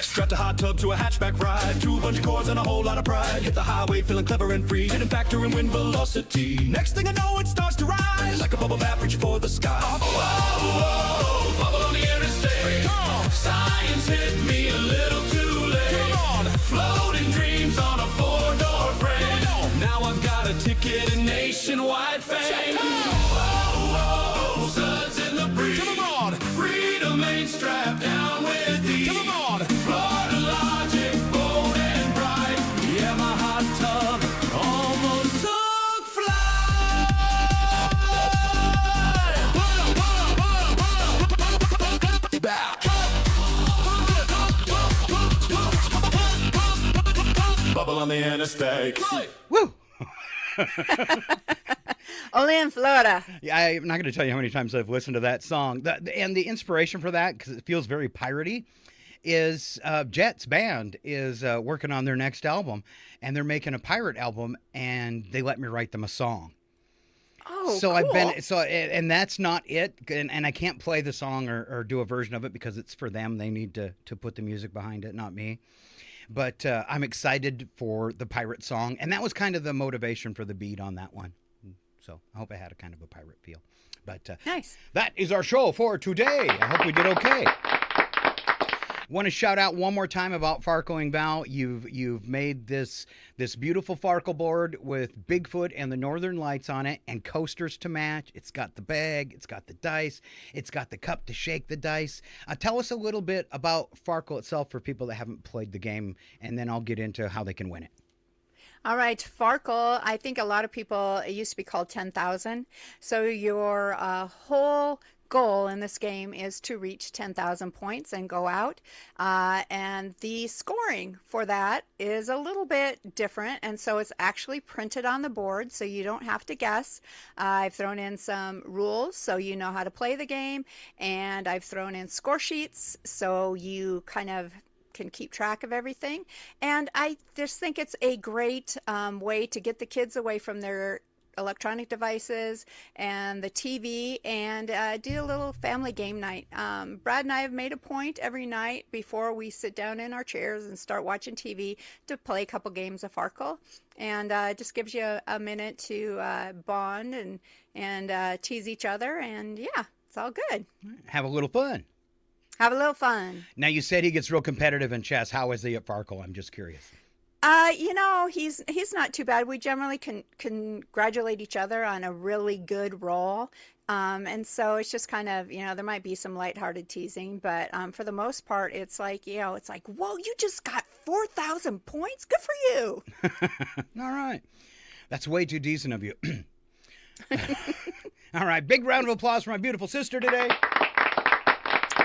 Strapped a hot tub to a hatchback ride. 2 bungee cords and a whole lot of pride. Hit the highway feeling clever and free. Didn't factor in wind velocity. Next thing I know, it starts to rise. Like a bubble bath reaching for the sky. Whoa, whoa, bubble on the interstate. Come on. Science hit me a little too late. Come on. Floating dreams on a 4-door frame. Now I've got a ticket in nationwide fame. Whoa, whoa, suds in the breeze. Come on. Freedom ain't strapped down with these. Come on. Florida logic, bold and bright. Yeah, my hot tub on the interstate. Woo! Only in Florida. Yeah, I'm not going to tell you how many times I've listened to that song. And the inspiration for that, because it feels very piratey, is Jet's band is working on their next album, and they're making a pirate album, and they let me write them a song. Oh, so cool. I've been and that's not it, and I can't play the song or do a version of it because it's for them. They need to put the music behind it, not me. But I'm excited for the pirate song, and that was kind of the motivation for the beat on that one. So I hope I had a kind of a pirate feel. But nice. That is our show for today. I hope we did okay. Want to shout out one more time about Farkling Val. You've made this beautiful Farkle board with Bigfoot and the Northern Lights on it and coasters to match. It's got the bag, it's got the dice, it's got the cup to shake the dice. Tell us a little bit about Farkle itself for people that haven't played the game, and then I'll get into how they can win it. All right, Farkle, I think a lot of people, it used to be called 10,000. So your whole goal in this game is to reach 10,000 points and go out. And the scoring for that is a little bit different. And so it's actually printed on the board, so you don't have to guess. I've thrown in some rules so you know how to play the game. And I've thrown in score sheets so you kind of can keep track of everything. And I just think it's a great way to get the kids away from their electronic devices and the TV and do a little family game night. Brad and I have made a point every night before we sit down in our chairs and start watching TV to play a couple games of Farkle. And it just gives you a minute to bond and tease each other. And yeah, it's all good. Have a little fun. Have a little fun. Now, you said he gets real competitive in chess. How is he at Farkle? I'm just curious. He's not too bad. We generally congratulate each other on a really good roll. And so it's just kind of, there might be some lighthearted teasing, but for the most part, it's like, whoa, you just got 4,000 points. Good for you. All right. That's way too decent of you. All right. Big round of applause for my beautiful sister today.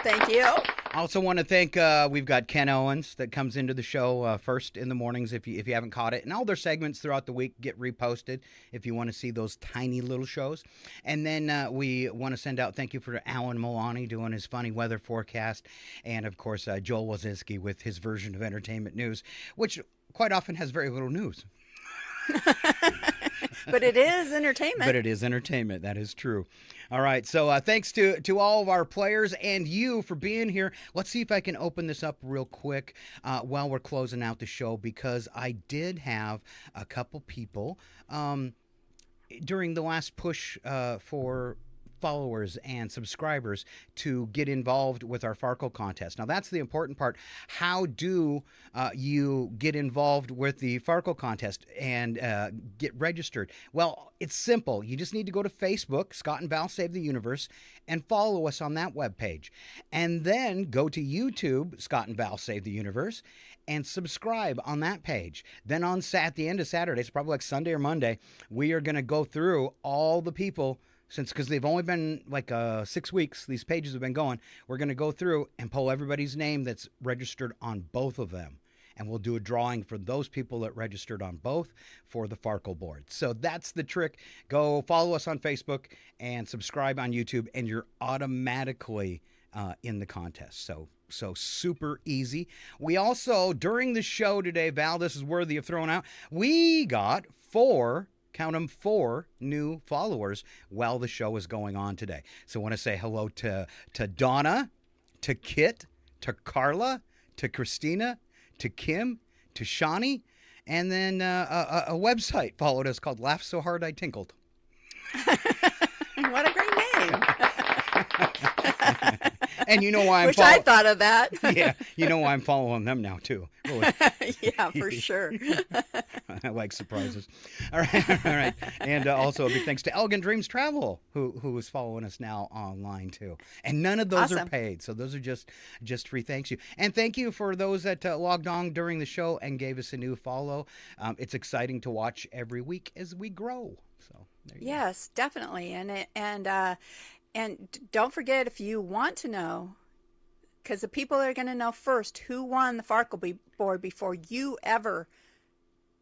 Thank you. I also want to thank, we've got Ken Owens that comes into the show first in the mornings if you haven't caught it. And all their segments throughout the week get reposted if you want to see those tiny little shows. And then we want to send out thank you for Alan Melani doing his funny weather forecast. And, of course, Joel Wulzynski with his version of entertainment news, which quite often has very little news. But it is entertainment. But it is entertainment. That is true. All right. So thanks to all of our players and you for being here. Let's see if I can open this up real quick while we're closing out the show, because I did have a couple people during the last push for followers and subscribers to get involved with our Farkle contest. Now, that's the important part. How do you get involved with the Farkle contest and get registered? Well, it's simple. You just need to go to Facebook, Scott and Val Save the Universe, and follow us on that webpage. And then go to YouTube, Scott and Val Save the Universe, and subscribe on that page. Then at the end of Saturday, it's probably like Sunday or Monday, we are going to go through all the people, because they've only been like 6 weeks, these pages have been going, we're going to go through and pull everybody's name that's registered on both of them. And we'll do a drawing for those people that registered on both for the Farkle board. So that's the trick. Go follow us on Facebook and subscribe on YouTube, and you're automatically in the contest. So super easy. We also, during the show today, Val, this is worthy of throwing out, we got 4 new followers while the show is going on today. So I want to say hello to Donna, to Kit, to Carla, to Christina, to Kim, to Shawnee, and then a website followed us called Laugh So Hard I Tinkled. What a great name. And you know why I'm Wish I thought of that. Yeah, you know why I'm following them now, too. Really. Yeah, for sure. I like surprises. All right. And also a big thanks to Elegant Dreams Travel, who is following us now online, too. And none of those are paid, so those are just free thanks you. And thank you for those that logged on during the show and gave us a new follow. It's exciting to watch every week as we grow. So there you Yes, definitely. And don't forget, if you want to know, because the people are going to know first who won the Farkle board before you ever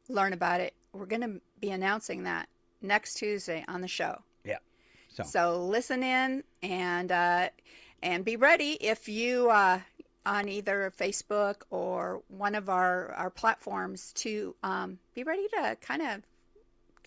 learn about it, we're going to be announcing that next Tuesday on the show. Yeah. So listen in and be ready if you on either Facebook or one of our platforms to be ready to kind of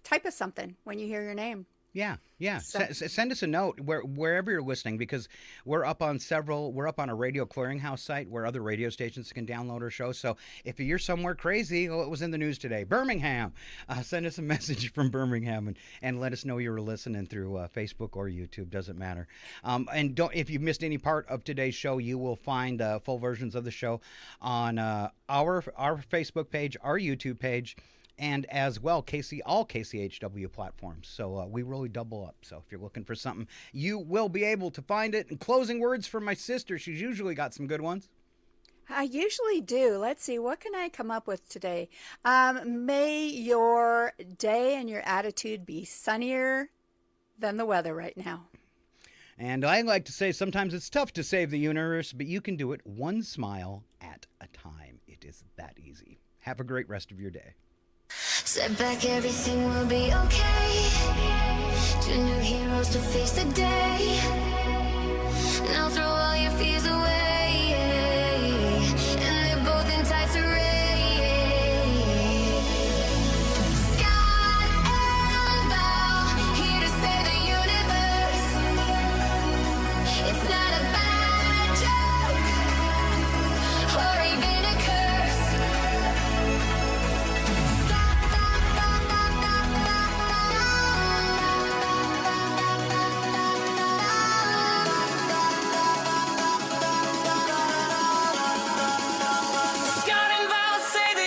type us something when you hear your name. Yeah. So- Send us a note wherever you're listening, because we're up on a radio clearinghouse site where other radio stations can download our show. So if you're somewhere crazy, it was in the news today, Birmingham, send us a message from Birmingham and let us know you were listening through Facebook or YouTube. Doesn't matter. And if you missed any part of today's show, you will find full versions of the show on our Facebook page, our YouTube page, and as well all KCHW platforms. So we really double up. So if you're looking for something, you will be able to find it. And closing words from my sister. She's usually got some good ones. I usually do. Let's see. What can I come up with today? May your day and your attitude be sunnier than the weather right now. And I like to say sometimes it's tough to save the universe, but you can do it one smile at a time. It is that easy. Have a great rest of your day. Step back, everything will be okay. Two new heroes to face the day. Now throw all your fears away. And they're both in tights array. Scott and Val, here to save the universe. It's not a bad joke, or even a curse. Scott and Val save the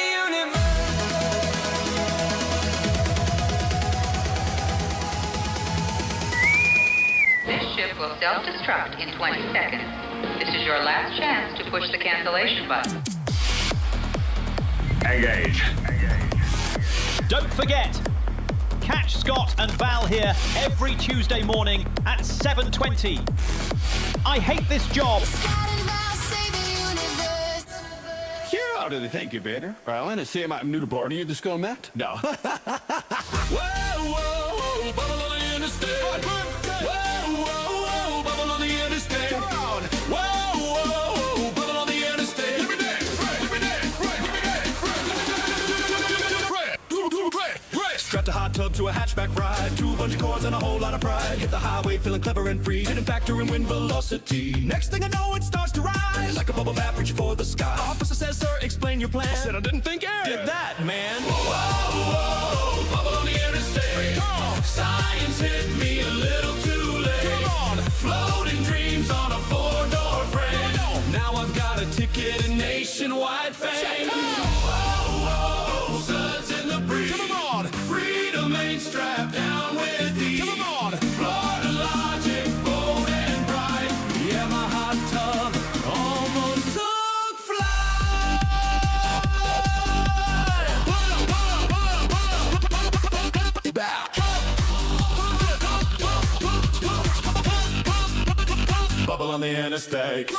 This ship will self-destruct in 20 seconds. This is your last chance to push the cancellation button. Engage. Don't forget, catch Scott and Val here every Tuesday morning at 7:20. I hate this job. Ja, dat denk ik beter. Wel, en dan zie je maar nu de borden hier, dus kom met. Nou. Whoa, whoa, bubble on the interstate. Whoa, whoa, bubble on the interstate. Come on. Whoa, whoa, bubble on the interstate. Give me that, give me that, give me that, Strapped a hot tub to a hatchback ride. 2 bunch of cords and a whole lot of pride. Hit the highway feeling clever and free. Didn't factor in wind velocity. Next thing I know, it starts to rise. Like a bubble bath reaching for the sky. Officer says, sir, explain your plan. I said I didn't think air did that, man. Whoa, whoa, whoa, bubble on the interstate. Come on. Science hit me a little too late. Come on. Floating dreams on a 4-door frame. Now I've got a ticket and nationwide fame. Whoa, whoa, suds in the breeze. Come on. Freedom ain't strapped down with these. Come on. Florida logic, bold and bright. Yeah, my hot tub almost took flight. Back. Bubble on the interstate.